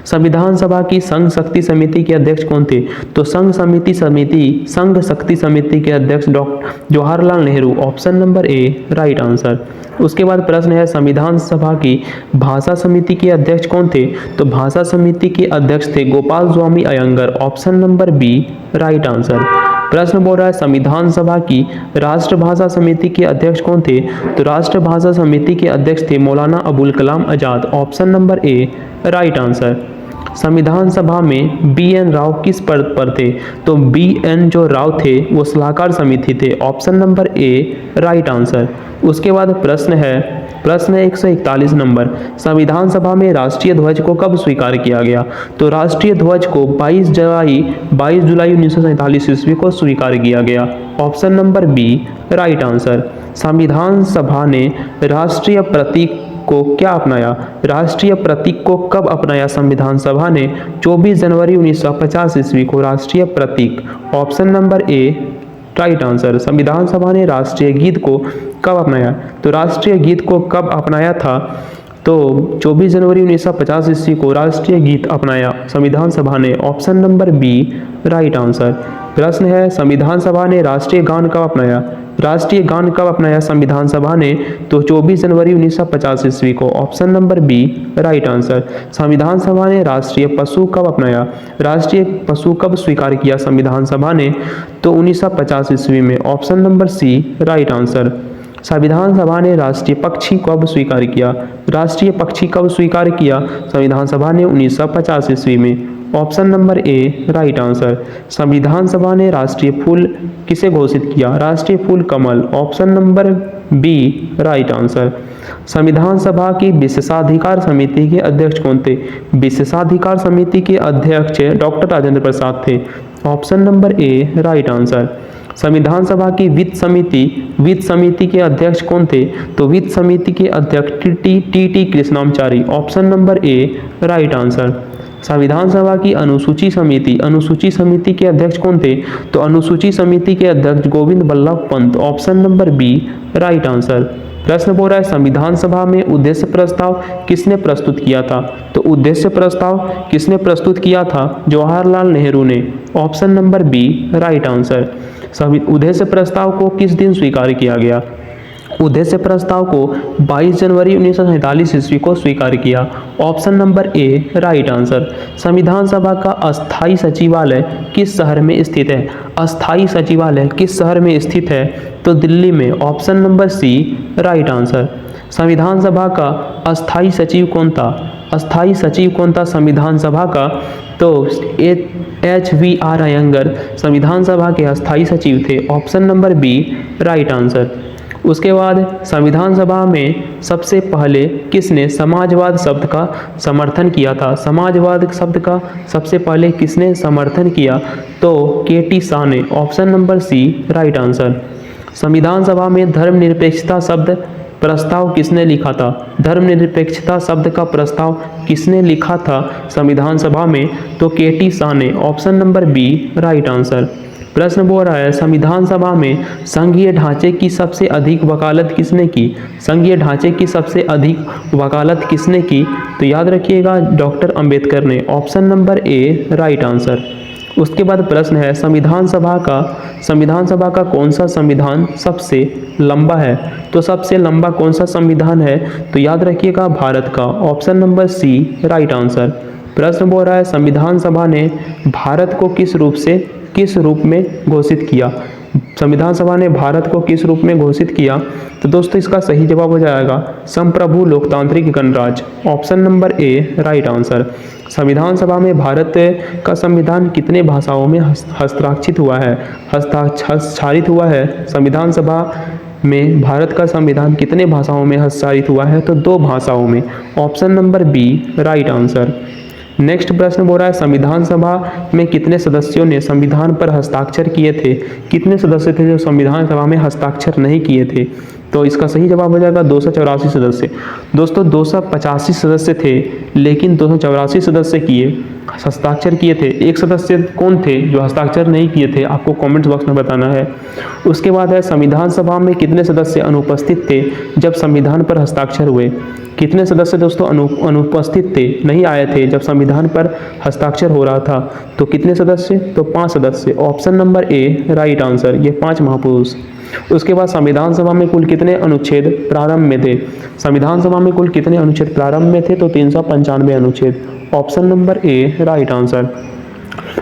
संविधान सभा की संघ शक्ति समिति के अध्यक्ष कौन थे? तो संघ शक्ति समिति के अध्यक्ष doctor Jawaharlal Nehru, option number A right answer. उसके बाद प्रश्न है संविधान सभा की भाषा समिति के अध्यक्ष कौन थे? तो भाषा समिति के अध्यक्ष थे Gopal Swami Ayyangar, option number B right answer. प्रश्न बोल रहा है संविधान सभा की राष्ट्रभाषा समिति के अध्यक्ष कौन थे? तो राष्ट्रभाषा समिति के अध्यक्ष थे Maulana Abul Kalam Azad, option number A right answer. संविधान सभा में बी.एन. राव किस पद पर थे? तो बी.एन. जो राव थे वो सलाहकार समिति थे, option number A right answer. उसके बाद प्रश्न है 141 नंबर, संविधान सभा में राष्ट्रीय ध्वज को कब स्वीकार किया गया? तो राष्ट्रीय ध्वज को 22 जुलाई 1947 ईस्वी को स्वीकार किया गया, option number B right answer. संविधान सभा ने राष्ट्रीय प्रतीक को क्या अपनाया? राष्ट्रीय प्रतीक को कब अपनाया संविधान सभा ने? 24 जनवरी 1950 ईस्वी को राष्ट्रीय प्रतीक, option number A right answer. संविधान सभा ने राष्ट्रीय गीत को कब अपनाया? तो राष्ट्रीय गीत को कब अपनाया था? तो 24 जनवरी 1950 ईस्वी को राष्ट्रीय गीत अपनाया संविधान सभा ने, option number B right answer. प्रश्न है संविधान सभा ने राष्ट्रीय गान कब अपनाया? राष्ट्रीय गान कब अपनाया संविधान सभा ने? तो 24 जनवरी 1950 ईस्वी को, option number B right answer. संविधान सभा ने राष्ट्रीय पशु कब अपनाया? राष्ट्रीय पशु कब स्वीकार किया संविधान सभा ने? तो 1950 ईस्वी में, option number C right answer. संविधान सभा ने राष्ट्रीय पक्षी कब स्वीकार किया? राष्ट्रीय पक्षी कब स्वीकार किया संविधान सभा ने? 1950 ईस्वी में, option number A right answer. संविधान सभा ने राष्ट्रीय फूल किसे घोषित किया? राष्ट्रीय फूल कमल, option number B right answer. संविधान सभा की विशेषाधिकार समिति के अध्यक्ष कौन थे? विशेषाधिकार समिति के अध्यक्ष डॉक्टर राजेंद्र प्रसाद थे, option number A right answer. संविधान सभा की वित्त समिति के अध्यक्ष कौन थे? तो वित्त समिति के अध्यक्ष T Krishnachari, option number A right answer. संविधान सभा की अनुसूची समिति के अध्यक्ष कौन थे? तो अनुसूची समिति के अध्यक्ष Govind Ballabh Pant, option number B right answer. प्रश्न बोल रहा है संविधान सभा में उद्देश्य प्रस्ताव किसने प्रस्तुत किया था? तो उद्देश्य प्रस्ताव किसने प्रस्तुत किया था? जवाहरलाल नेहरू ने, option number B right answer. उद्देश्य प्रस्ताव को किस दिन स्वीकार किया गया? उद्देश्य प्रस्ताव को 22 जनवरी 1947 ईस्वी को स्वीकार किया, option number A right answer. संविधान सभा का अस्थायी सचिवालय किस शहर में स्थित है? अस्थायी सचिवालय किस शहर में स्थित है? तो दिल्ली में, option number C right answer. संविधान सभा का अस्थायी सचिव कौन था? अस्थायी सचिव कौन था संविधान सभा का? तो HVR अयंगर संविधान सभा के अस्थायी सचिव थे, option number B right answer. उसके बाद संविधान सभा में सबसे पहले किसने समाजवाद शब्द का समर्थन किया था? समाजवाद शब्द का सबसे पहले किसने समर्थन किया? तो KT शाह ने, option number C right answer. संविधान सभा में धर्मनिरपेक्षता शब्द प्रस्ताव किसने लिखा था? धर्मनिरपेक्षता शब्द का प्रस्ताव किसने लिखा था संविधान सभा में? तो KT शाह ने, option number B right answer. प्रश्न बोल रहा है संविधान सभा में संघीय ढांचे की सबसे अधिक वकालत किसने की? संघीय ढांचे की सबसे अधिक वकालत किसने की? तो याद रखिएगा डॉक्टर अंबेडकर ने। Option number A right answer. उसके बाद प्रश्न है संविधान सभा का कौन सा संविधान सबसे लंबा है? तो सबसे लंबा कौन सा संविधान है? तो याद रखिएगा भारत का। Option number C right answer. प्रश्न बोल रहा है संविधान सभा ने भारत को किस रूप में घोषित किया? संविधान सभा ने भारत को किस रूप में घोषित किया? तो दोस्तों इसका सही जवाब हो जाएगा संप्रभु लोकतांत्रिक गणराज्य। Option number A right answer. संविधान सभा में भारत का संविधान कितने भाषाओं में हस्ताक्षरित हुआ है? संविधान सभा में भारत का संविधान कितने भाषाओं में हस्ताक्षरित हुआ है? तो 2 भाषाओं में। Option number B right answer. Next प्रश्न बोल रहा है संविधान सभा में कितने सदस्यों ने संविधान पर हस्ताक्षर किए थे? कितने सदस्य थे जो संविधान सभा में हस्ताक्षर नहीं किए थे? तो इसका सही जवाब हो जाएगा 284 सदस्य। दोस्तों 285 सदस्य थे लेकिन 284 सदस्य हस्ताक्षर किए थे। एक सदस्य कौन थे जो हस्ताक्षर नहीं किए थे? आपको कमेंट बॉक्स में बताना है। उसके बाद है संविधान सभा में कितने सदस्य अनुपस्थित थे जब संविधान पर हस्ताक्षर हुए? कितने सदस्य दोस्तों अनुपस्थित थे, नहीं आए थे जब संविधान पर हस्ताक्षर हो रहा था? तो कितने सदस्य? तो 5 सदस्य। Option number A right answer. ये 5 महापुरुष। उसके बाद संविधान सभा में कुल कितने अनुच्छेद प्रारंभ में थे? संविधान सभा में कुल कितने अनुच्छेद प्रारंभ में थे? तो 395 अनुच्छेद। Option number A right answer.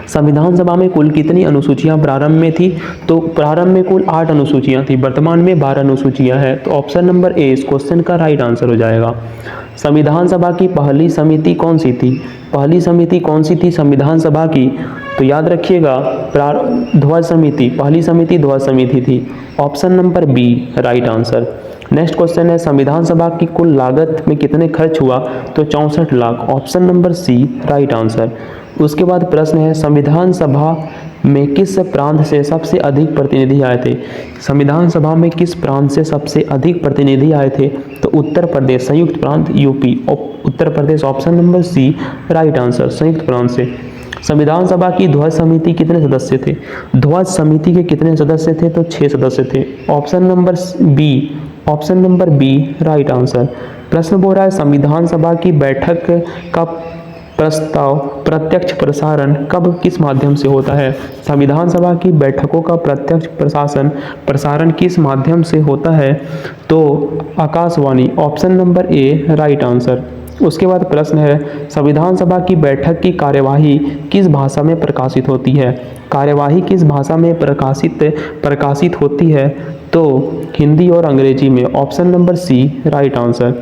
संविधान सभा में कुल कितनी अनुसूचियां प्रारंभ में थी? तो प्रारंभ में कुल 8 अनुसूचियां थी, वर्तमान में 12 अनुसूचियां हैं। तो ऑप्शन नंबर ए इस क्वेश्चन का राइट आंसर हो जाएगा। संविधान सभा की पहली समिति कौन सी थी? पहली समिति कौन सी थी संविधान सभा की? तो याद रखिएगा ध्वज समिति। पहली समिति ध्वज समिति थी। Option number B right answer. Next question है संविधान सभा की कुल लागत में कितने खर्च हुआ? तो 64 lakh. Option number C right answer. उसके बाद प्रश्न है संविधान सभा में किस प्रांत से सबसे अधिक प्रतिनिधि आए थे? संविधान सभा में किस प्रांत से सबसे अधिक प्रतिनिधि आए थे? तो उत्तर प्रदेश, संयुक्त प्रांत UP. Uttar Pradesh. Option number C right answer, संयुक्त प्रांत से। संविधान सभा की ध्वज समिति कितने सदस्य थे? ध्वज समिति के कितने सदस्य थे? तो 6 सदस्य थे। Option number B. Option number B right answer. प्रश्न बोल रहा है संविधान सभा की बैठक का प्रस्ताव प्रत्यक्ष प्रसारण कब किस माध्यम से होता है? संविधान सभा की बैठकों का प्रत्यक्ष प्रसारण किस माध्यम से होता है? तो Akashvani. Option number A right answer. उसके बाद प्रश्न है संविधान सभा की बैठक की कार्यवाही किस भाषा में प्रकाशित होती है? कार्यवाही किस भाषा में प्रकाशित होती है? तो हिंदी और अंग्रेजी में। Option number C right answer.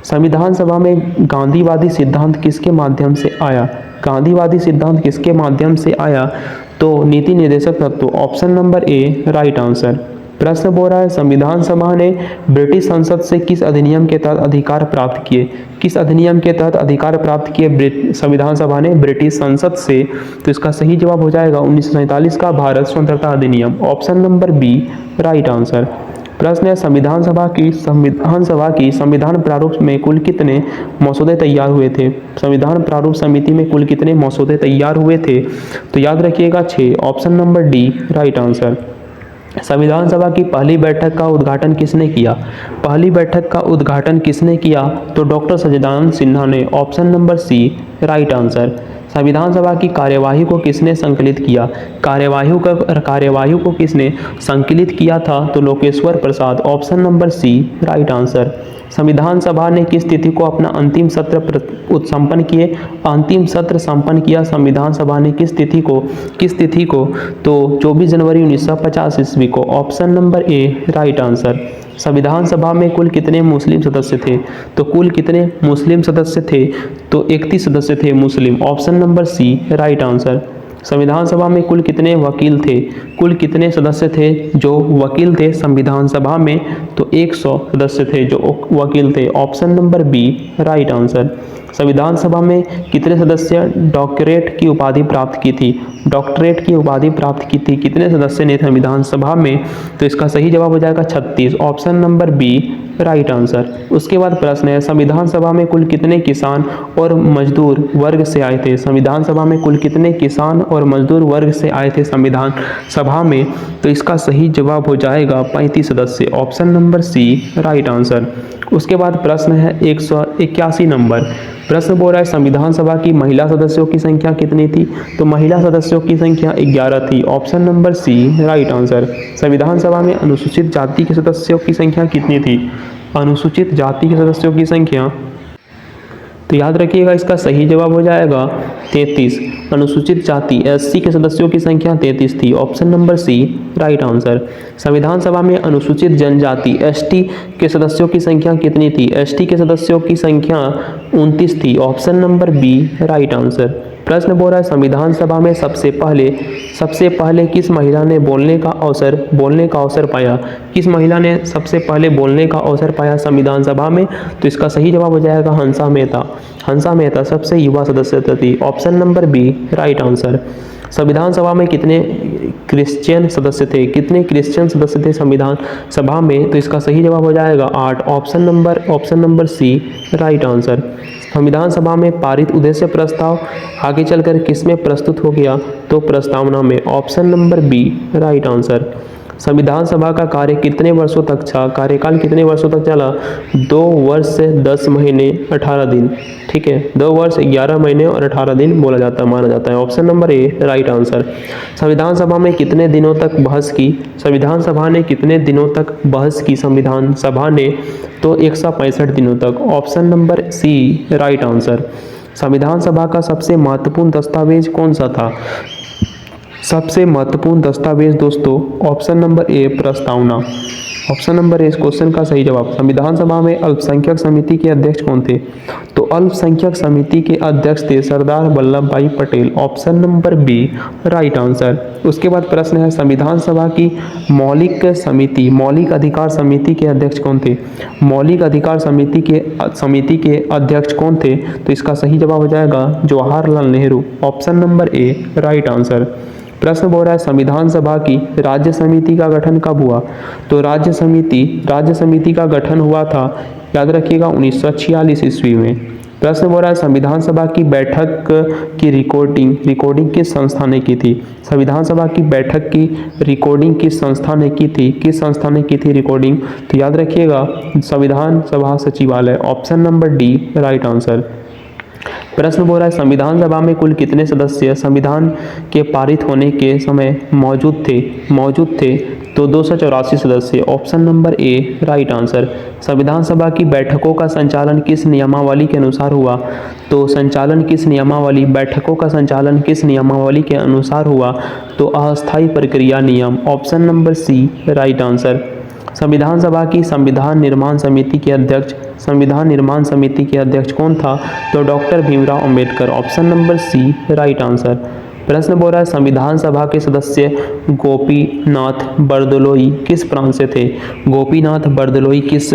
संविधान सभा में गांधीवादी सिद्धांत किसके माध्यम से आया? गांधीवादी सिद्धांत किसके माध्यम से आया? तो नीति निर्देशक तत्व। Option number A right answer. प्रश्न बोल रहा है संविधान सभा ने ब्रिटिश संसद से किस अधिनियम के तहत अधिकार प्राप्त किए? किस अधिनियम के तहत अधिकार प्राप्त किए संविधान सभा ने ब्रिटिश संसद से? तो इसका सही जवाब हो जाएगा 1947 का भारत स्वतंत्रता अधिनियम। Option number B right answer. प्रश्न है संविधान सभा की संविधान प्रारूप में कुल कितने मसौदे तैयार हुए थे? संविधान प्रारूप समिति में कुल कितने मसौदे तैयार हुए थे? तो याद रखिएगा 6। Option number D right answer. संविधान सभा की पहली बैठक का उद्घाटन किसने किया? पहली बैठक का उद्घाटन किसने किया? तो डॉक्टर सच्चिदानंद सिन्हा ने। Option number C right answer. संविधान सभा की कार्यवाही को किसने संकलित किया? कार्यवाही को किसने संकलित किया था? तो Lokeshwar Prasad. Option number C right answer. संविधान सभा ने किस तिथि को अपना अंतिम सत्र संपन्न किया? संविधान सभा ने किस तिथि को? तो 24 जनवरी 1950 ईस्वी को। Option number A right answer. संविधान सभा में कुल कितने मुस्लिम सदस्य थे? तो कुल कितने मुस्लिम सदस्य थे? तो 31 सदस्य थे मुस्लिम। Option number C right answer. संविधान सभा में कुल कितने वकील थे? कुल कितने सदस्य थे जो वकील थे संविधान सभा में? तो 100 सदस्य थे जो वकील थे। Option number B right answer. संविधान सभा में कितने सदस्य डॉक्टरेट की उपाधि प्राप्त की थी? डॉक्टरेट की उपाधि प्राप्त की थी कितने सदस्य ने संविधान सभा में? तो इसका सही जवाब हो जाएगा 36। Option number B right answer. उसके बाद प्रश्न है संविधान सभा में कुल कितने किसान और मजदूर वर्ग से आए थे। संविधान सभा में कुल कितने किसान और मजदूर वर्ग से आए थे संविधान सभा में, तो इसका सही जवाब हो जाएगा 35 सदस्य, option number C right answer. उसके बाद प्रश्न है 181 नंबर। प्रश्न बोल रहा है संविधान सभा की महिला सदस्यों की संख्या कितनी थी, तो महिला सदस्यों की संख्या 11 थी, option number C right answer. संविधान सभा में अनुसूचित जाति के सदस्यों की संख्या कितनी थी, अनुसूचित जाति के सदस्यों की संख्या, तो याद रखिएगा इसका सही जवाब हो जाएगा 33। अनुसूचित जाति एससी के सदस्यों की संख्या 33 थी, option number C right answer. संविधान सभा में अनुसूचित जनजाति एसटी के सदस्यों की संख्या कितनी थी, एसटी के सदस्यों की संख्या 29 थी, option number B right answer. प्रश्न बोल रहा है संविधान सभा में सबसे पहले किस महिला ने बोलने का अवसर पाया, किस महिला ने सबसे पहले बोलने का अवसर पाया संविधान सभा में, तो इसका सही जवाब हो जाएगा हंसा मेहता। हंसा मेहता सबसे युवा सदस्य थी, option number B right answer. संविधान सभा में कितने क्रिश्चियन सदस्य थे संविधान सभा में, तो इसका सही जवाब हो जाएगा 8, option number C right answer. संविधान सभा में पारित उद्देश्य प्रस्ताव आगे चलकर किसमें प्रस्तुत हो गया, तो प्रस्तावना में, option number B right answer. संविधान सभा का कार्य कितने वर्षों तक था, कार्यकाल कितने वर्षों तक चला, 2 वर्ष से 10 महीने 18 दिन, ठीक है, 2 वर्ष 11 महीने और 18 दिन माना जाता है, option number A right answer. संविधान सभा में कितने दिनों तक बहस की, संविधान सभा ने कितने दिनों तक बहस की संविधान सभा ने, तो 165 दिनों तक, option number C right answer. संविधान सभा का सबसे महत्वपूर्ण दस्तावेज कौन सा था, सबसे महत्वपूर्ण दस्तावेज दोस्तों, ऑप्शन नंबर ए प्रस्तावना, ऑप्शन नंबर ए इस क्वेश्चन का सही जवाब। संविधान सभा में अल्पसंख्यक समिति के अध्यक्ष कौन थे, तो अल्पसंख्यक समिति के अध्यक्ष थे सरदार वल्लभ भाई Patel, option number B right answer. उसके बाद प्रश्न है संविधान सभा की मौलिक अधिकार समिति के अध्यक्ष कौन थे, मौलिक अधिकार समिति के अध्यक्ष कौन थे, तो इसका सही जवाब हो जाएगा Jawaharlal Nehru, option number A right answer. प्रश्न बोल रहा है संविधान सभा की राज्य समिति का गठन कब हुआ, तो राज्य समिति का गठन हुआ था, याद रखिएगा 1946 ईस्वी में। प्रश्न बोल रहा है संविधान सभा की बैठक की रिकॉर्डिंग किस संस्था ने की थी, संविधान सभा की बैठक की रिकॉर्डिंग किस संस्था ने की थी रिकॉर्डिंग, तो याद रखिएगा संविधान सभा सचिवालय, option number D right answer. प्रश्न बोल रहा है संविधान सभा में कुल कितने सदस्य संविधान के पारित होने के समय मौजूद थे, तो 284 सदस्य, option number A right answer. संविधान सभा की बैठकों का संचालन किस नियमावली के अनुसार हुआ, तो बैठकों का संचालन किस नियमावली के अनुसार हुआ, तो अस्थायी प्रक्रिया नियम, option number C right answer. संविधान सभा की संविधान निर्माण समिति के अध्यक्ष कौन था, तो doctor Bhimrao Ambedkar, option number C right answer. प्रश्न बोल रहा है संविधान सभा के सदस्य गोपीनाथ बरदलोई किस प्रांत से थे, गोपीनाथ बरदलोई किस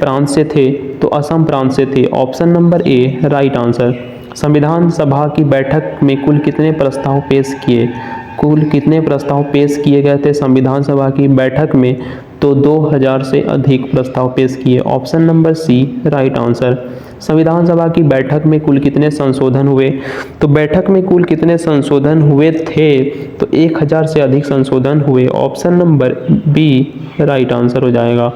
प्रांत से थे, तो असम प्रांत से थे, option number A right answer. संविधान सभा की बैठक में कुल कितने प्रस्ताव पेश किए गए थे संविधान सभा की बैठक में, तो 2000 से अधिक प्रस्ताव पेश किए, option number C right answer. संविधान सभा की बैठक में कुल कितने संशोधन हुए, तो बैठक में कुल कितने संशोधन हुए थे, तो 1000 से अधिक संशोधन हुए, option number B right answer हो जाएगा।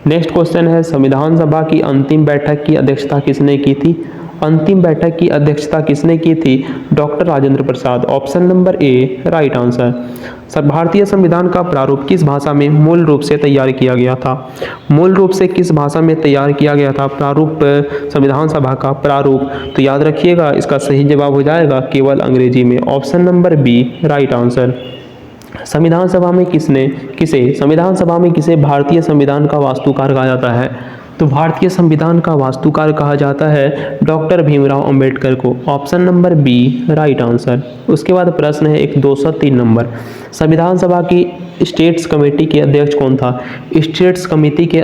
नेक्स्ट क्वेश्चन है संविधान सभा की अंतिम बैठक की अध्यक्षता किसने की थी, अंतिम बैठक की अध्यक्षता किसने की थी, doctor Rajendra Prasad, option number A right answer. भारतीय संविधान का प्रारूप किस भाषा में मूल रूप से तैयार किया गया था, किस भाषा में तैयार किया गया था प्रारूप, संविधान सभा का प्रारूप, तो याद रखिएगा इसका सही जवाब हो जाएगा केवल अंग्रेजी में, option number B right answer. संविधान सभा में किसे भारतीय संविधान का वास्तुकार कहा जाता है, तो भारतीय संविधान का वास्तुकार कहा जाता है डॉक्टर भीमराव अंबेडकर को, option number B right answer. उसके बाद प्रश्न है एक 203 नंबर। संविधान सभा की स्टेट्स कमेटी के अध्यक्ष कौन था, स्टेट्स कमेटी के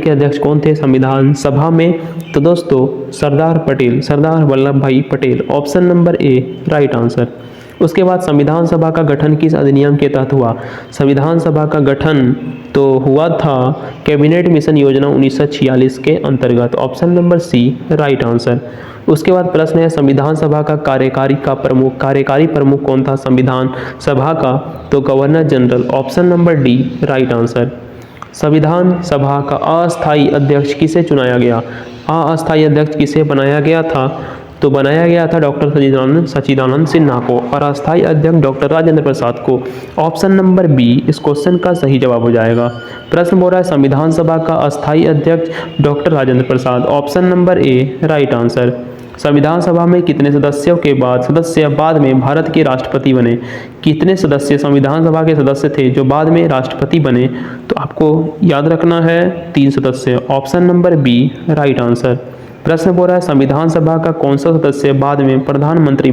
अध्यक्ष कौन थे संविधान सभा में, तो दोस्तों सरदार वल्लभ भाई Patel, option number A right answer. उसके बाद संविधान सभा का गठन किस अधिनियम के तहत हुआ? संविधान सभा का गठन तो हुआ था कैबिनेट मिशन योजना 1946 के अंतर्गत। Option number C right answer. उसके बाद प्रश्न है संविधान सभा का कार्यकारी प्रमुख कौन था संविधान सभा का? तो governor general. Option number D right answer. संविधान सभा का अस्थायी अध्यक्ष किसे चुनाया गया? अस्थायी अध्यक्ष किसे बनाया गया था? तो बनाया गया था डॉक्टर सच्चिदानंद सिन्हा को, और अस्थायी अध्यक्ष डॉक्टर राजेंद्र प्रसाद को। ऑप्शन नंबर बी इस क्वेश्चन का सही जवाब हो जाएगा। प्रश्न बोल रहा है संविधान सभा का अस्थायी अध्यक्ष doctor Rajendra Prasad. Option number A right answer. संविधान सभा में कितने सदस्य बाद में भारत के राष्ट्रपति बने? कितने सदस्य संविधान सभा के सदस्य थे जो बाद में राष्ट्रपति बने? तो आपको याद रखना है 3 सदस्य। Option number B right answer. प्रश्न बोल रहा है संविधान सभा का कौन सा सदस्य बाद में प्रधानमंत्री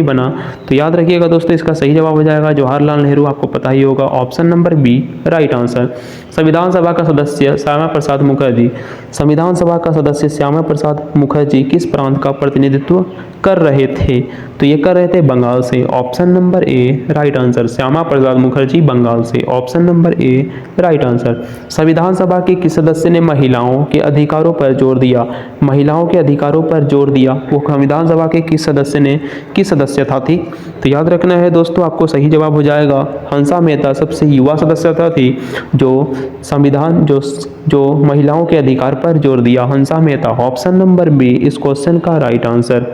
बना? तो याद रखिएगा दोस्तों, इसका सही जवाब हो जाएगा जवाहरलाल नेहरू। आपको पता ही होगा। Option number B right answer. संविधान सभा का सदस्य श्यामा प्रसाद मुखर्जी। संविधान सभा का सदस्य श्यामा प्रसाद मुखर्जी किस प्रांत का प्रतिनिधित्व कर रहे थे? तो ये कर रहे थे बंगाल से। Option number A right answer. Shyama Prasad Mukherjee Bengal से। Option number A right answer. संविधान सभा के किस सदस्य ने महिलाओं के अधिकारों पर जोर दिया? महिलाओं के अधिकारों पर जोर दिया वो संविधान सभा के किस सदस्य ने, किस सदस्यता थी? तो याद रखना है दोस्तों, आपको सही जवाब हो जाएगा हंसा मेहता सबसे युवा सदस्यता थी जो संविधान जो महिलाओं के अधिकार पर जोर दिया, Hansa Mehta. Option number B इस क्वेश्चन का राइट आंसर।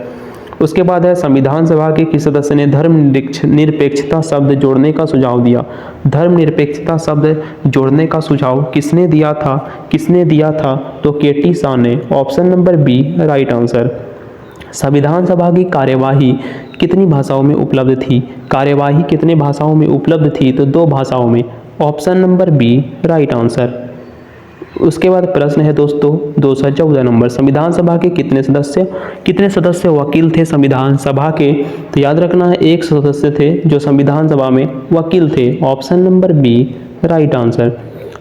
उसके बाद है संविधान सभा के किस सदस्य ने धर्मनिरपेक्षता शब्द जोड़ने का सुझाव दिया? धर्मनिरपेक्षता शब्द जोड़ने का सुझाव किसने दिया था? तो केटी शाह ने। Option number B right answer. संविधान सभा की कार्यवाही कितनी भाषाओं में उपलब्ध थी? कार्यवाही कितने भाषाओं में उपलब्ध थी? तो 2 भाषाओं में। Option number B right answer. उसके बाद प्रश्न है दोस्तों 214 नंबर, संविधान सभा के कितने सदस्य वकील थे संविधान सभा के? तो याद रखना है 1 सदस्य थे जो संविधान सभा में वकील थे। Option number B right answer.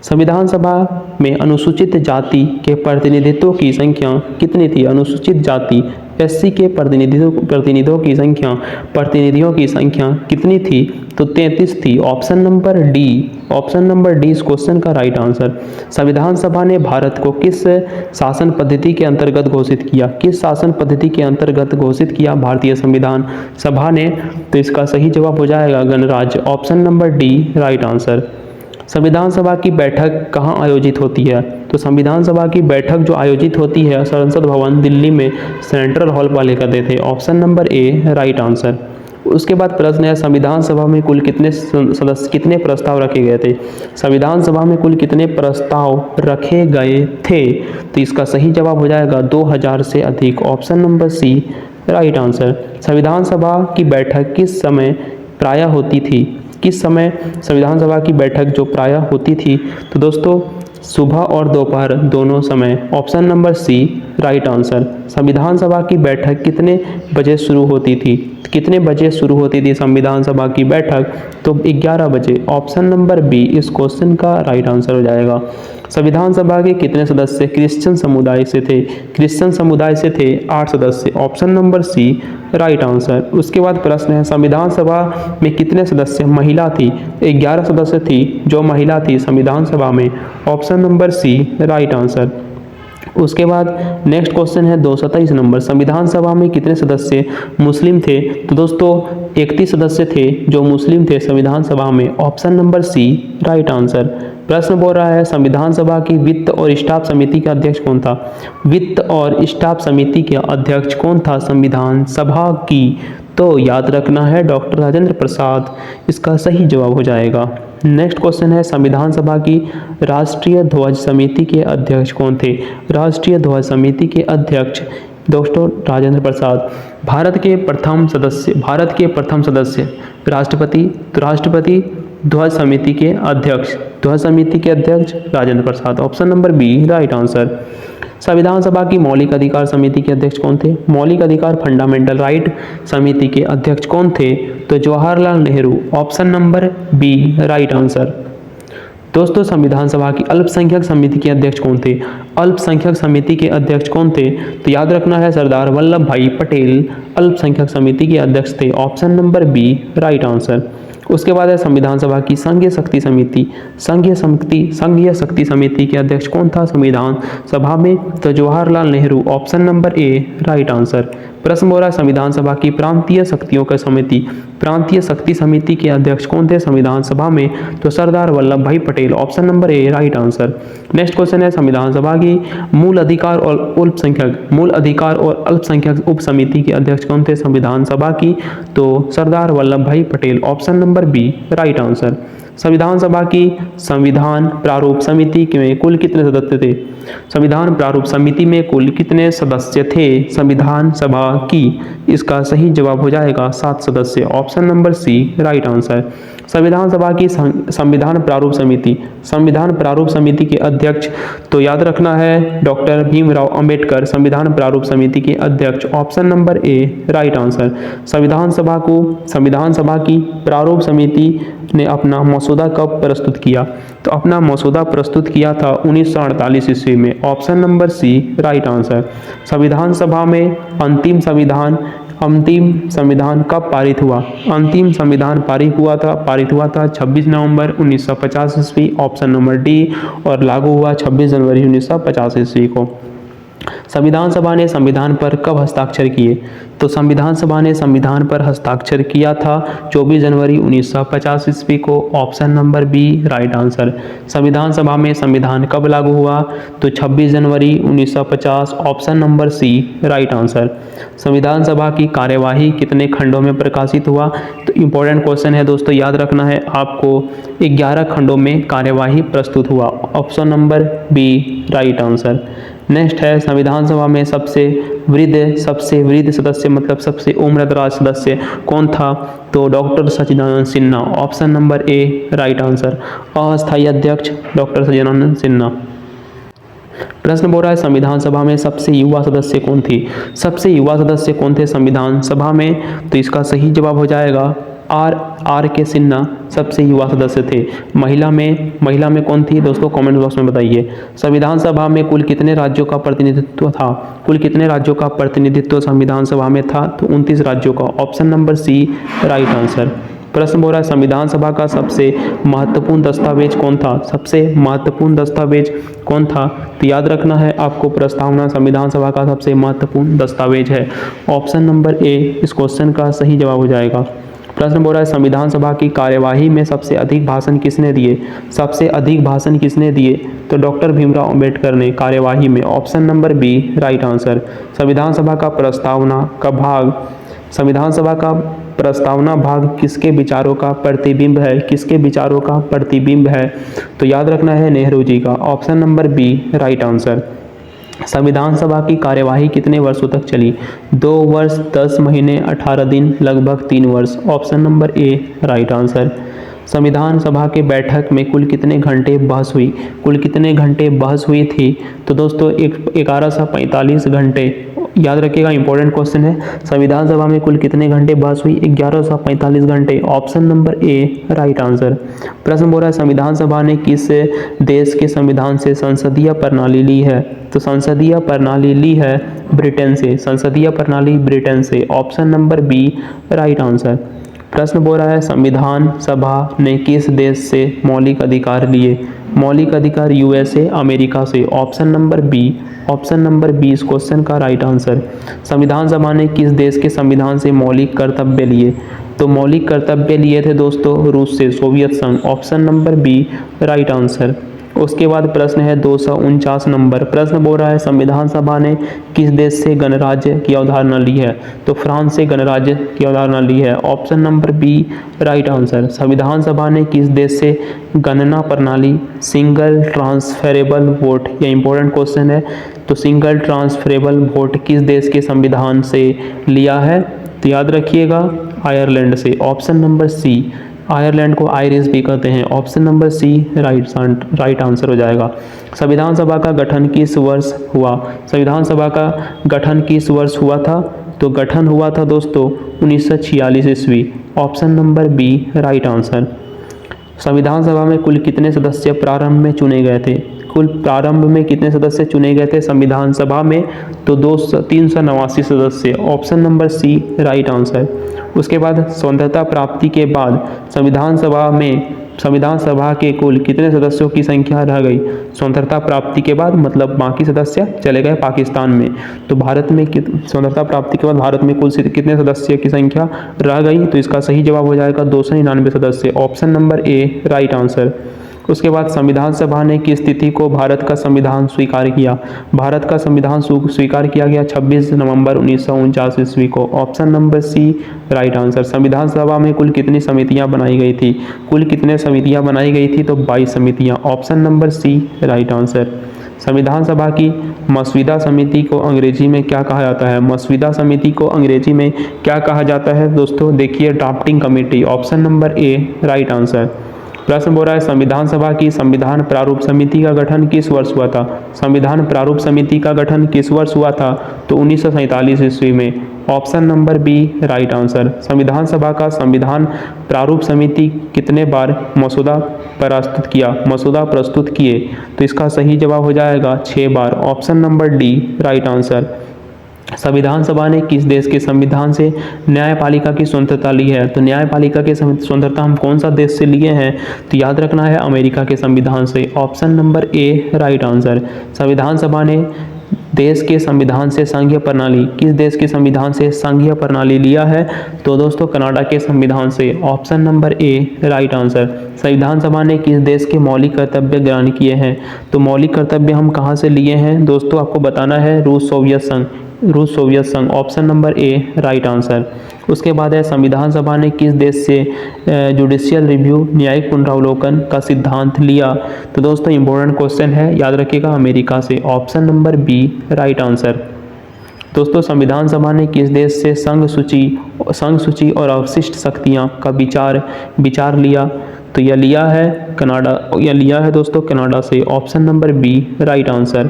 संविधान सभा में अनुसूचित जाति के प्रतिनिधित्व की संख्या कितनी थी? अनुसूचित जाति एससी के प्रतिनिधियों की संख्या कितनी थी? तो 33 थी। ऑप्शन नंबर डी इस क्वेश्चन का राइट आंसर। संविधान सभा ने भारत को किस शासन पद्धति के अंतर्गत घोषित किया? किस शासन पद्धति के अंतर्गत घोषित किया भारतीय संविधान सभा ने? तो इसका सही जवाब हो जाएगा गणराज्य। Option number D right answer. संविधान सभा की बैठक कहाँ आयोजित होती है? तो संविधान सभा की बैठक जो आयोजित होती है संसद भवन दिल्ली में सेंट्रल हॉल वाले करते थे। Option number A right answer. उसके बाद प्रश्न है संविधान सभा में कुल कितने प्रस्ताव रखे गए थे? संविधान सभा में कुल कितने प्रस्ताव रखे गए थे? तो इसका सही जवाब हो जाएगा 2000 से अधिक। Option number C right answer. संविधान सभा की बैठक किस समय प्रायः होती थी? किस समय संविधान सभा की बैठक जो प्रायः होती थी? तो दोस्तों सुबह और दोपहर दोनों समय। Option number C right answer. संविधान सभा की बैठक कितने बजे शुरू होती थी? कितने बजे शुरू होती थी संविधान सभा की बैठक? तो 11 बजे। ऑप्शन नंबर बी इस क्वेश्चन का राइट आंसर हो जाएगा। संविधान सभा के कितने सदस्य क्रिश्चियन समुदाय से थे? क्रिश्चियन समुदाय से थे 8 सदस्य। Option number C right answer. उसके बाद प्रश्न है संविधान सभा में कितने सदस्य महिला थी? 11 सदस्य थी जो महिला थी संविधान सभा में। Option number C right answer. उसके बाद नेक्स्ट क्वेश्चन है 223 नंबर, संविधान सभा में कितने सदस्य मुस्लिम थे? तो दोस्तों 31 सदस्य थे जो मुस्लिम थे संविधान सभा में। Option number C right answer. प्रश्न बोल रहा है संविधान सभा की वित्त और स्टाफ समिति का अध्यक्ष कौन था? वित्त और स्टाफ समिति के अध्यक्ष कौन था संविधान सभा की? तो याद रखना है डॉक्टर राजेंद्र प्रसाद इसका सही जवाब हो जाएगा। नेक्स्ट क्वेश्चन है संविधान सभा की राष्ट्रीय ध्वज समिति के अध्यक्ष कौन थे? राष्ट्रीय ध्वज समिति के अध्यक्ष दोस्तों राजेंद्र प्रसाद। भारत के प्रथम सदस्य राष्ट्रपति। तो राष्ट्रपति ध्वज समिति के अध्यक्ष Rajendra Prasad. Option number B right answer. संविधान सभा की मौलिक अधिकार समिति के अध्यक्ष कौन थे? मौलिक अधिकार फंडामेंटल राइट समिति के अध्यक्ष कौन थे? तो Jawaharlal Nehru. Option number B right answer. दोस्तों संविधान सभा की अल्पसंख्यक समिति के अध्यक्ष कौन थे? अल्पसंख्यक समिति के अध्यक्ष कौन थे? तो याद रखना है सरदार वल्लभ भाई पटेल अल्पसंख्यक समिति के अध्यक्ष थे। Option number B right answer. उसके बाद है संविधान सभा की संघीय शक्ति समिति। संघीय शक्ति समिति के अध्यक्ष कौन था संविधान सभा में? तो Jawaharlal Nehru. Option number A right answer. प्रश्न बोल रहा है संविधान सभा की प्रांतीय शक्तियों की समिति। प्रांतीय शक्ति समिति के अध्यक्ष कौन थे संविधान सभा में? तो सरदार वल्लभ भाई Patel. Option number A right answer. Next question है संविधान सभा की मूल अधिकार और अल्पसंख्यक उप समिति के अध्यक्ष कौन थे संविधान सभा की? तो सरदार वल्लभ भाई Patel. Option number B right answer. संविधान सभा की संविधान प्रारूप समिति में कुल कितने सदस्य थे? संविधान प्रारूप समिति में कुल कितने सदस्य थे संविधान सभा की? इसका सही जवाब हो जाएगा 7 सदस्य। Option number C right answer. संविधान सभा की संविधान प्रारूप समिति के अध्यक्ष तो याद रखना है डॉक्टर भीमराव अंबेडकर संविधान प्रारूप समिति के अध्यक्ष। Option number A right answer. संविधान सभा की प्रारूप समिति ने अपना मसौदा कब प्रस्तुत किया? तो अपना मसौदा प्रस्तुत किया था 1948 ईस्वी में। Option number C right answer. संविधान सभा में अंतिम संविधान कब पारित हुआ? अंतिम संविधान पारित हुआ था 26 नवंबर 1950 ईस्वी। Option number D. और लागू हुआ 26 जनवरी 1950 ईस्वी को। संविधान सभा ने संविधान पर कब हस्ताक्षर किए? तो संविधान सभा ने संविधान पर हस्ताक्षर किया था 24 जनवरी 1950 ईस्वी को। Option number B right answer. संविधान सभा में संविधान कब लागू हुआ? तो 26 जनवरी 1950। Option number C right answer. संविधान सभा की कार्यवाही कितने खंडों में प्रकाशित हुआ? तो इंपॉर्टेंट क्वेश्चन है दोस्तों, याद रखना है आपको 11 खंडों में कार्यवाही प्रस्तुत हुआ। Option number B right answer. Next है संविधान सभा में सबसे वृद्ध सदस्य मतलब सबसे उम्रदराज सदस्य कौन था? तो doctor Sachchidanand Sinha. Option number A right answer. अस्थायी अध्यक्ष डॉक्टर सच्चिदानंद सिन्हा। प्रश्न बोल रहा है संविधान सभा में सबसे युवा सदस्य कौन थी? सबसे युवा सदस्य कौन थे संविधान सभा में? तो इसका सही जवाब हो जाएगा आर के सिन्हा सबसे युवा सदस्य थे। महिला में कौन थी दोस्तों? कमेंट बॉक्स में बताइए। संविधान सभा में कुल कितने राज्यों का प्रतिनिधित्व था? कुल कितने राज्यों का प्रतिनिधित्व संविधान सभा में था? तो 29 राज्यों का। Option number C right answer. प्रश्न बोल रहा है संविधान सभा का सबसे महत्वपूर्ण दस्तावेज कौन था? सबसे महत्वपूर्ण दस्तावेज कौन था? तो याद रखना है आपको प्रस्तावना संविधान सभा का सबसे महत्वपूर्ण दस्तावेज है। ऑप्शन नंबर ए इस क्वेश्चन का सही जवाब हो जाएगा। प्रश्न बोल रहा है संविधान सभा की कार्यवाही में सबसे अधिक भाषण किसने दिए? सबसे अधिक भाषण किसने दिए? तो डॉक्टर भीमराव अंबेडकर ने कार्यवाही में। Option number B right answer. संविधान सभा का प्रस्तावना भाग किसके विचारों का प्रतिबिंब है? किसके विचारों का प्रतिबिंब है? तो याद रखना है नेहरू जी का। Option number B right answer. संविधान सभा की कार्यवाही कितने वर्षों तक चली? 2 वर्ष 10 महीने 18 दिन लगभग 3 वर्ष। Option number A right answer. संविधान सभा के बैठक में कुल कितने घंटे बहस हुई? कुल कितने घंटे बहस हुई थी? तो दोस्तों 1145 घंटे। याद रखिएगा इंपॉर्टेंट क्वेश्चन है। संविधान सभा में कुल कितने घंटे बहस हुई? 1145 घंटे। Option number A right answer. प्रश्न बोल रहा है संविधान सभा ने किस देश के संविधान से संसदीय प्रणाली ली है? तो संसदीय प्रणाली ली है ब्रिटेन से। संसदीय प्रणाली ब्रिटेन से। Option number B right answer. प्रश्न बोल रहा है संविधान सभा ने किस देश से मौलिक अधिकार लिए? मौलिक अधिकार यूएसए अमेरिका से। ऑप्शन नंबर बी इस क्वेश्चन का राइट आंसर। संविधान सभा ने किस देश के संविधान से मौलिक कर्तव्य लिए? तो मौलिक कर्तव्य लिए थे दोस्तों रूस से, सोवियत संघ। Option number B right answer. उसके बाद प्रश्न है 249 नंबर। प्रश्न बोल रहा है संविधान सभा ने किस देश से गणराज्य की अवधारणा ली है? तो फ्रांस से गणराज्य की अवधारणा ली है। Option number B right answer. संविधान सभा ने किस देश से गणना प्रणाली सिंगल ट्रांसफरेबल वोट, यह इंपॉर्टेंट क्वेश्चन है, तो सिंगल ट्रांसफरेबल वोट किस देश के संविधान से लिया है? तो याद रखिएगा आयरलैंड से। ऑप्शन नंबर सी, आयरलैंड को आयरिश भी कहते हैं। Option number C right answer हो जाएगा। संविधान सभा का गठन किस वर्ष हुआ? संविधान सभा का गठन किस वर्ष हुआ था? तो गठन हुआ था दोस्तों 1946 ईस्वी। Option number B right answer. संविधान सभा में कुल कितने सदस्य प्रारंभ में चुने गए थे? कुल प्रारंभ में कितने सदस्य चुने गए थे संविधान सभा में? तो 389 सदस्य, option number C right answer. उसके बाद स्वतंत्रता प्राप्ति के बाद संविधान सभा के कुल कितने सदस्यों की संख्या रह गई? स्वतंत्रता प्राप्ति के बाद मतलब बाकी सदस्य चले गए पाकिस्तान में, तो भारत में स्वतंत्रता प्राप्ति के बाद भारत में कुल कितने सदस्य की संख्या रह गई? तो इसका सही जवाब हो जाएगा 299 सदस्य, option number A right answer. उसके बाद संविधान सभा ने किस तिथि को भारत का संविधान स्वीकार किया? भारत का संविधान स्वीकार किया गया 26 नवंबर 1949 ईस्वी को, option number C right answer. संविधान सभा में कुल कितनी समितियां बनाई गई थी? कुल कितने समितियां बनाई गई थी? तो 22 समितियां, option number C right answer. संविधान सभा की मसविदा समिति को अंग्रेजी में क्या कहा जाता है? मसविदा समिति को अंग्रेजी में क्या कहा जाता है दोस्तों? देखिए drafting committee, option number A right answer. प्रश्न बोल रहा है संविधान सभा की संविधान प्रारूप समिति का गठन किस वर्ष हुआ था? संविधान प्रारूप समिति का गठन किस वर्ष हुआ था? तो 1947 ईस्वी में, option number B right answer. संविधान सभा का संविधान प्रारूप समिति कितने बार मसौदा प्रस्तुत किए? तो इसका सही जवाब हो जाएगा 6 बार, option number D right answer. संविधान सभा ने किस देश के संविधान से न्यायपालिका की स्वतंत्रता ली है? तो न्यायपालिका की स्वतंत्रता हम कौन सा देश से लिए हैं? तो याद रखना है अमेरिका के संविधान से, option number A right answer. संविधान सभा ने देश के संविधान से संघीय प्रणाली, किस देश के संविधान से संघीय प्रणाली लिया है? तो दोस्तों कनाडा के संविधान से, option number A right answer. संविधान सभा ने किस देश के मौलिक कर्तव्य ग्रहण किए हैं? तो मौलिक कर्तव्य हम कहाँ से लिए हैं दोस्तों? आपको बताना है रूस सोवियत संघ, option number A right answer. उसके बाद है संविधान सभा ने किस देश से जुडिशियल रिव्यू, न्यायिक पुनरावलोकन का सिद्धांत लिया? तो दोस्तों इंपॉर्टेंट क्वेश्चन है, याद रखिएगा अमेरिका से, option number B right answer. दोस्तों संविधान सभा ने किस देश से संघ सूची और अवशिष्ट शक्तियां का विचार लिया? तो यह लिया है दोस्तों कनाडा से, option number B right answer.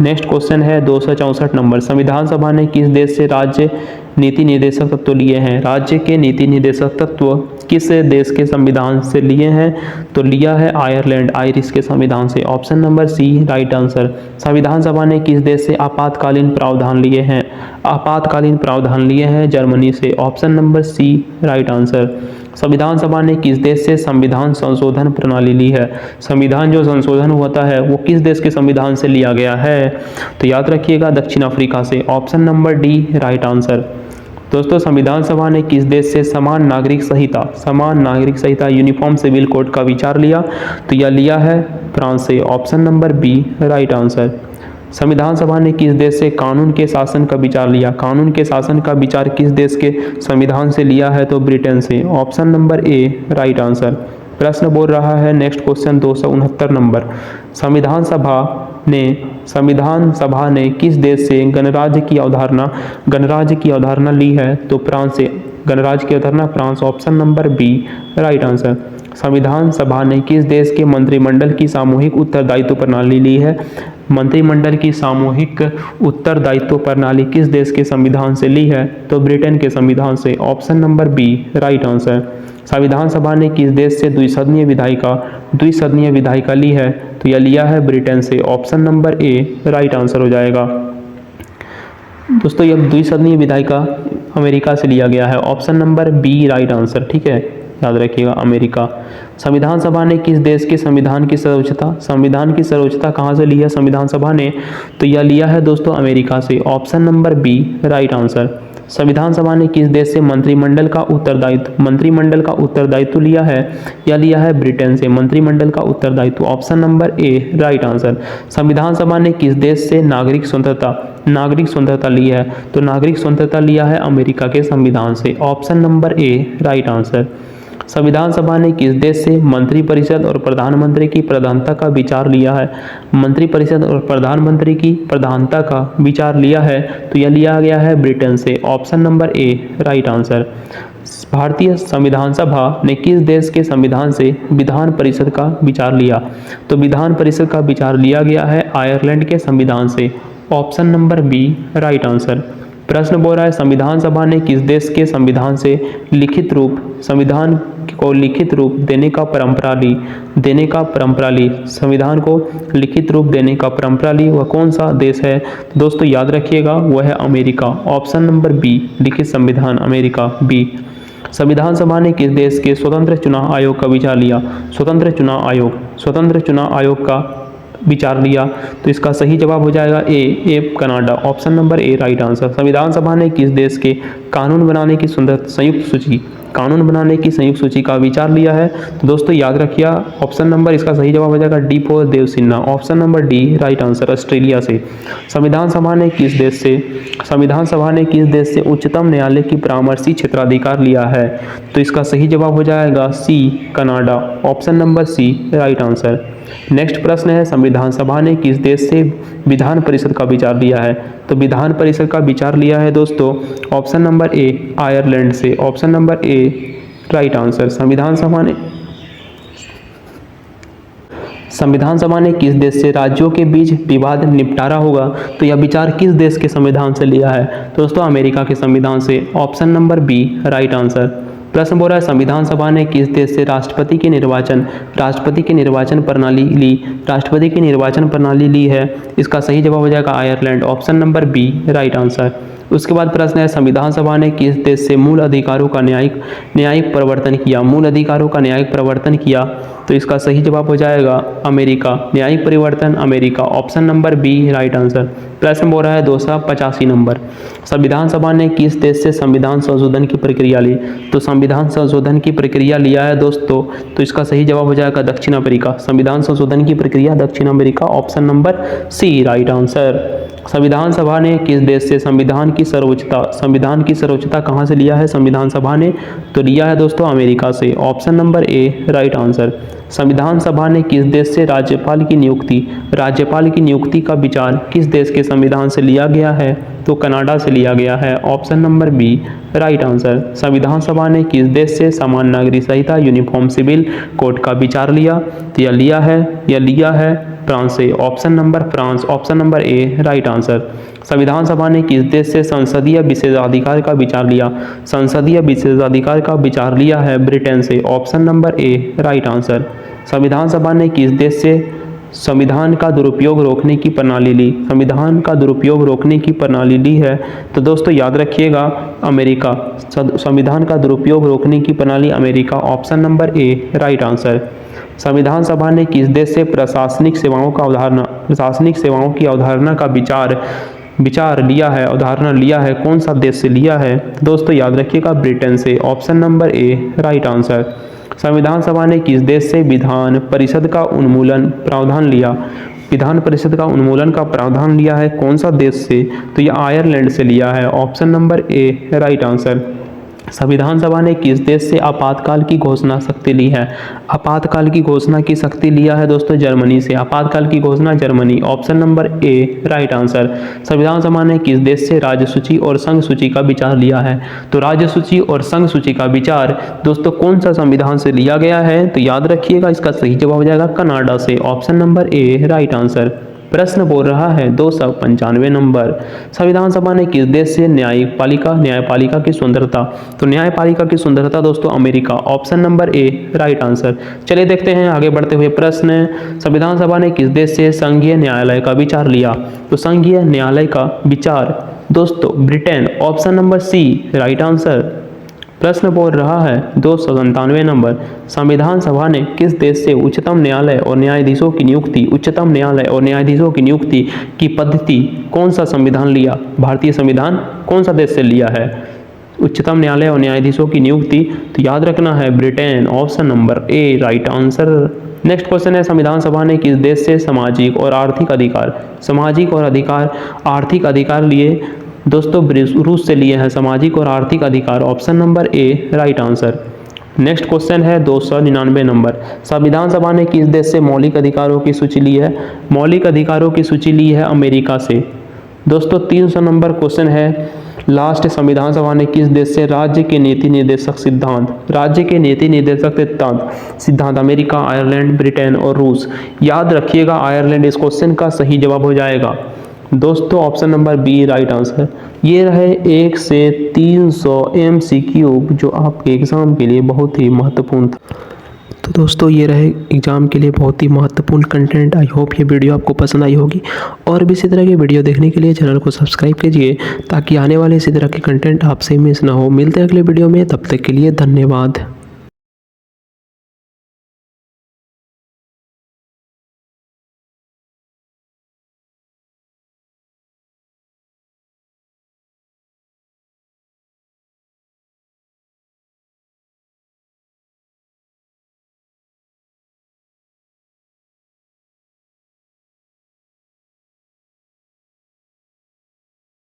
Next question है 264 नंबर, संविधान सभा ने किस देश से राज्य नीति निर्देशक तत्व लिए हैं? राज्य के नीति निर्देशक तत्व किस देश के संविधान से लिए हैं? तो लिया है आयरिश के संविधान से, option number C right answer. संविधान सभा ने किस देश से आपातकालीन प्रावधान लिए हैं? आपातकालीन प्रावधान लिए हैं जर्मनी से, option number C right answer. संविधान सभा ने किस देश से संविधान संशोधन प्रणाली ली है? संविधान जो संशोधन होता है वो किस देश के संविधान से लिया गया है? तो याद रखिएगा दक्षिण अफ्रीका से, option number D right answer. दोस्तों संविधान सभा ने किस देश से समान नागरिक संहिता यूनिफॉर्म सिविल कोड का विचार लिया? तो यह लिया है फ्रांस से, option number B right answer. संविधान सभा ने किस देश से कानून के शासन का विचार लिया? कानून के शासन का विचार किस देश के संविधान से लिया है? तो ब्रिटेन से, option number A right answer. प्रश्न बोल रहा है नेक्स्ट क्वेश्चन 269 नंबर, संविधान सभा ने किस देश से गणराज्य की अवधारणा ली है? तो फ्रांस से, गणराज्य की अवधारणा France, option number B right answer. संविधान सभा ने किस देश के मंत्रिमंडल की सामूहिक उत्तरदायित्व प्रणाली ली है? मंत्रिमंडल की सामूहिक उत्तरदायित्व प्रणाली किस देश के संविधान से ली है? तो ब्रिटेन के संविधान से, option number B right answer. संविधान सभा ने किस देश से द्विसदनीय विधायिका ली है? तो यह लिया है ब्रिटेन से, option number A right answer हो जाएगा। दोस्तों यह द्विसदनीय विधायिका अमेरिका से लिया गया है, option number B right answer, ठीक है, याद रखिएगा अमेरिका। संविधान सभा ने किस देश के संविधान की सर्वोच्चता कहाँ से ली है संविधान सभा ने? तो यह लिया है दोस्तों अमेरिका से, option number B right answer. संविधान सभा ने किस देश से मंत्रिमंडल का उत्तरदायित्व लिया है? यह लिया है ब्रिटेन से, मंत्रिमंडल का उत्तरदायित्व, option number A right answer. संविधान सभा ने किस देश से नागरिक स्वतंत्रता ली है? तो नागरिक स्वतंत्रता लिया है अमेरिका के संविधान से, option number A right answer. संविधान सभा ने किस देश से मंत्रिपरिषद और प्रधानमंत्री की प्रधानता का विचार लिया है? मंत्रिपरिषद और प्रधानमंत्री की प्रधानता का विचार लिया है, तो यह लिया गया है ब्रिटेन से, option number A right answer. भारतीय संविधान सभा ने किस देश के संविधान से विधान परिषद का विचार लिया? तो विधान परिषद का विचार लिया गया है आयरलैंड के संविधान से, option number B right answer. प्रश्न बोल रहा है संविधान सभा ने किस देश के संविधान से लिखित रूप संविधान को लिखित रूप देने का परंपरा ली, संविधान को लिखित रूप देने का परंपरा ली, वह कौन सा देश है? दोस्तों याद रखिएगा वह है अमेरिका। ऑप्शन नंबर बी, लिखित संविधान अमेरिका, बी। संविधान सभा ने किस देश के स्वतंत्र चुनाव आयोग का विचार लिया? स्वतंत्र चुनाव आयोग का विचार लिया, तो इसका सही जवाब हो जाएगा ए Canada. Option number A right answer. संविधान सभा ने किस देश के कानून बनाने की संयुक्त सूची का विचार लिया है? तो दोस्तों याद रखिए ऑप्शन नंबर, इसका सही जवाब हो जाएगा D for Dev Sinha. Option number D right answer, Australia से। संविधान सभा ने किस देश से उच्चतम न्यायालय की परामर्शी क्षेत्राधिकार लिया है? तो इसका सही जवाब हो जाएगा C Canada. Option number C right answer. Next प्रश्न है, संविधान सभा ने किस देश से विधान परिषद का विचार लिया है? तो विधान परिषद का विचार लिया है दोस्तों ऑप्शन नंबर ए आयरलैंड से। Option number A right answer. संविधान सभा ने किस देश से राज्यों के बीच विवाद निपटारा होगा? तो यह विचार किस देश के संविधान से लिया है? तो दोस्तों अमेरिका के संविधान से। Option number B right answer. प्रश्न बोल रहा है, संविधान सभा ने किस देश से राष्ट्रपति की निर्वाचन प्रणाली ली है? इसका सही जवाब हो जाएगा Ireland. Option number B right answer. उसके बाद प्रश्न है, संविधान सभा ने किस देश से मूल अधिकारों का न्यायिक परिवर्तन किया? तो इसका सही जवाब हो जाएगा अमेरिका। न्यायिक परिवर्तन America. Option number B right answer. प्रश्न बोल रहा है 285 नंबर, संविधान सभा ने किस देश से संविधान संशोधन की प्रक्रिया ली? तो संविधान संशोधन की प्रक्रिया लिया है दोस्तों, तो इसका सही जवाब हो जाएगा दक्षिण अफ्रीका। संविधान संशोधन की प्रक्रिया दक्षिण Africa. Option number C right answer. संविधान सभा ने किस देश से संविधान की सर्वोच्चता कहाँ से लिया है संविधान सभा ने? तो लिया है दोस्तों अमेरिका से। Option number A right answer. संविधान सभा ने किस देश से राज्यपाल की नियुक्ति का विचार किस देश के संविधान से लिया गया है? तो कनाडा से लिया गया है। Option number B right answer. संविधान सभा ने किस देश से समान नागरिक संहिता यूनिफॉर्म सिविल कोड का विचार लिया? तो यह लिया है फ्रांस से। Option number France. Option number A right answer. संविधान सभा ने किस देश से संसदीय विशेषाधिकार का विचार लिया? संसदीय विशेषाधिकार का विचार लिया है ब्रिटेन से। Option number A right answer. संविधान सभा ने किस देश से संविधान का दुरुपयोग रोकने की प्रणाली ली है? तो दोस्तों याद रखिएगा अमेरिका। संविधान का दुरुपयोग रोकने की प्रणाली America. Option number A right answer. संविधान सभा ने किस देश से प्रशासनिक सेवाओं की अवधारणा का विचार लिया है? कौन सा देश से लिया है? दोस्तों याद रखिएगा ब्रिटेन से। Option number A right answer. संविधान सभा ने किस देश से विधान परिषद का उन्मूलन प्रावधान लिया है? कौन सा देश से? तो यह आयरलैंड से लिया है। Option number A right answer. संविधान सभा ने किस देश से आपातकाल की घोषणा शक्ति ली है? आपातकाल की घोषणा की शक्ति लिया है दोस्तों जर्मनी से। आपातकाल की घोषणा Germany. Option number A right answer. संविधान सभा ने किस देश से राज्य सूची और संघ सूची का विचार लिया है? तो राज्य सूची और संघ सूची का विचार दोस्तों कौन सा संविधान से लिया गया है? तो याद रखिएगा इसका सही जवाब हो जाएगा कनाडा से। Option number A right answer. प्रश्न बोल रहा है 295 नंबर, संविधान सभा ने किस देश से न्यायपालिका की सुंदरता? तो न्यायपालिका की सुंदरता दोस्तों America. Option number A right answer. चलिए देखते हैं आगे बढ़ते हुए प्रश्न। संविधान सभा ने किस देश से संघीय न्यायालय का विचार लिया? तो संघीय न्यायालय का विचार दोस्तों Britain. Option number C right answer. प्रश्न बोल रहा है 297 नंबर, संविधान सभा ने किस देश से उच्चतम न्यायालय और न्यायाधीशों की नियुक्ति की पद्धति कौन सा संविधान लिया? भारतीय संविधान कौन सा देश से लिया है उच्चतम न्यायालय और न्यायाधीशों की नियुक्ति? तो याद रखना है Britain. Option number A right answer. Next question है, संविधान सभा ने किस देश से सामाजिक और आर्थिक अधिकार लिए? दोस्तों रूस से लिए हैं सामाजिक और आर्थिक अधिकार। Option number A right answer. Next question है 299 नंबर, संविधान सभा ने किस देश से मौलिक अधिकारों की सूची ली है? मौलिक अधिकारों की सूची ली है अमेरिका से। दोस्तों 300 नंबर क्वेश्चन है लास्ट, संविधान सभा ने किस देश से राज्य के नीति निर्देशक सिद्धांत अमेरिका, आयरलैंड, ब्रिटेन और रूस। याद रखिएगा आयरलैंड इस क्वेश्चन का सही जवाब हो जाएगा। दोस्तों option number B right answer. ये रहे 1 से 300 MCQ जो आपके एग्ज़ाम के लिए बहुत ही महत्वपूर्ण था। तो दोस्तों ये रहे एग्ज़ाम के लिए बहुत ही महत्वपूर्ण कंटेंट। आई होप ये वीडियो आपको पसंद आई होगी और भी इसी तरह की वीडियो देखने के लिए चैनल को सब्सक्राइब कीजिए ताकि आने वाले इसी तरह के कंटेंट आपसे मिस ना हो। मिलते हैं अगले वीडियो में, तब तक के लिए धन्यवाद।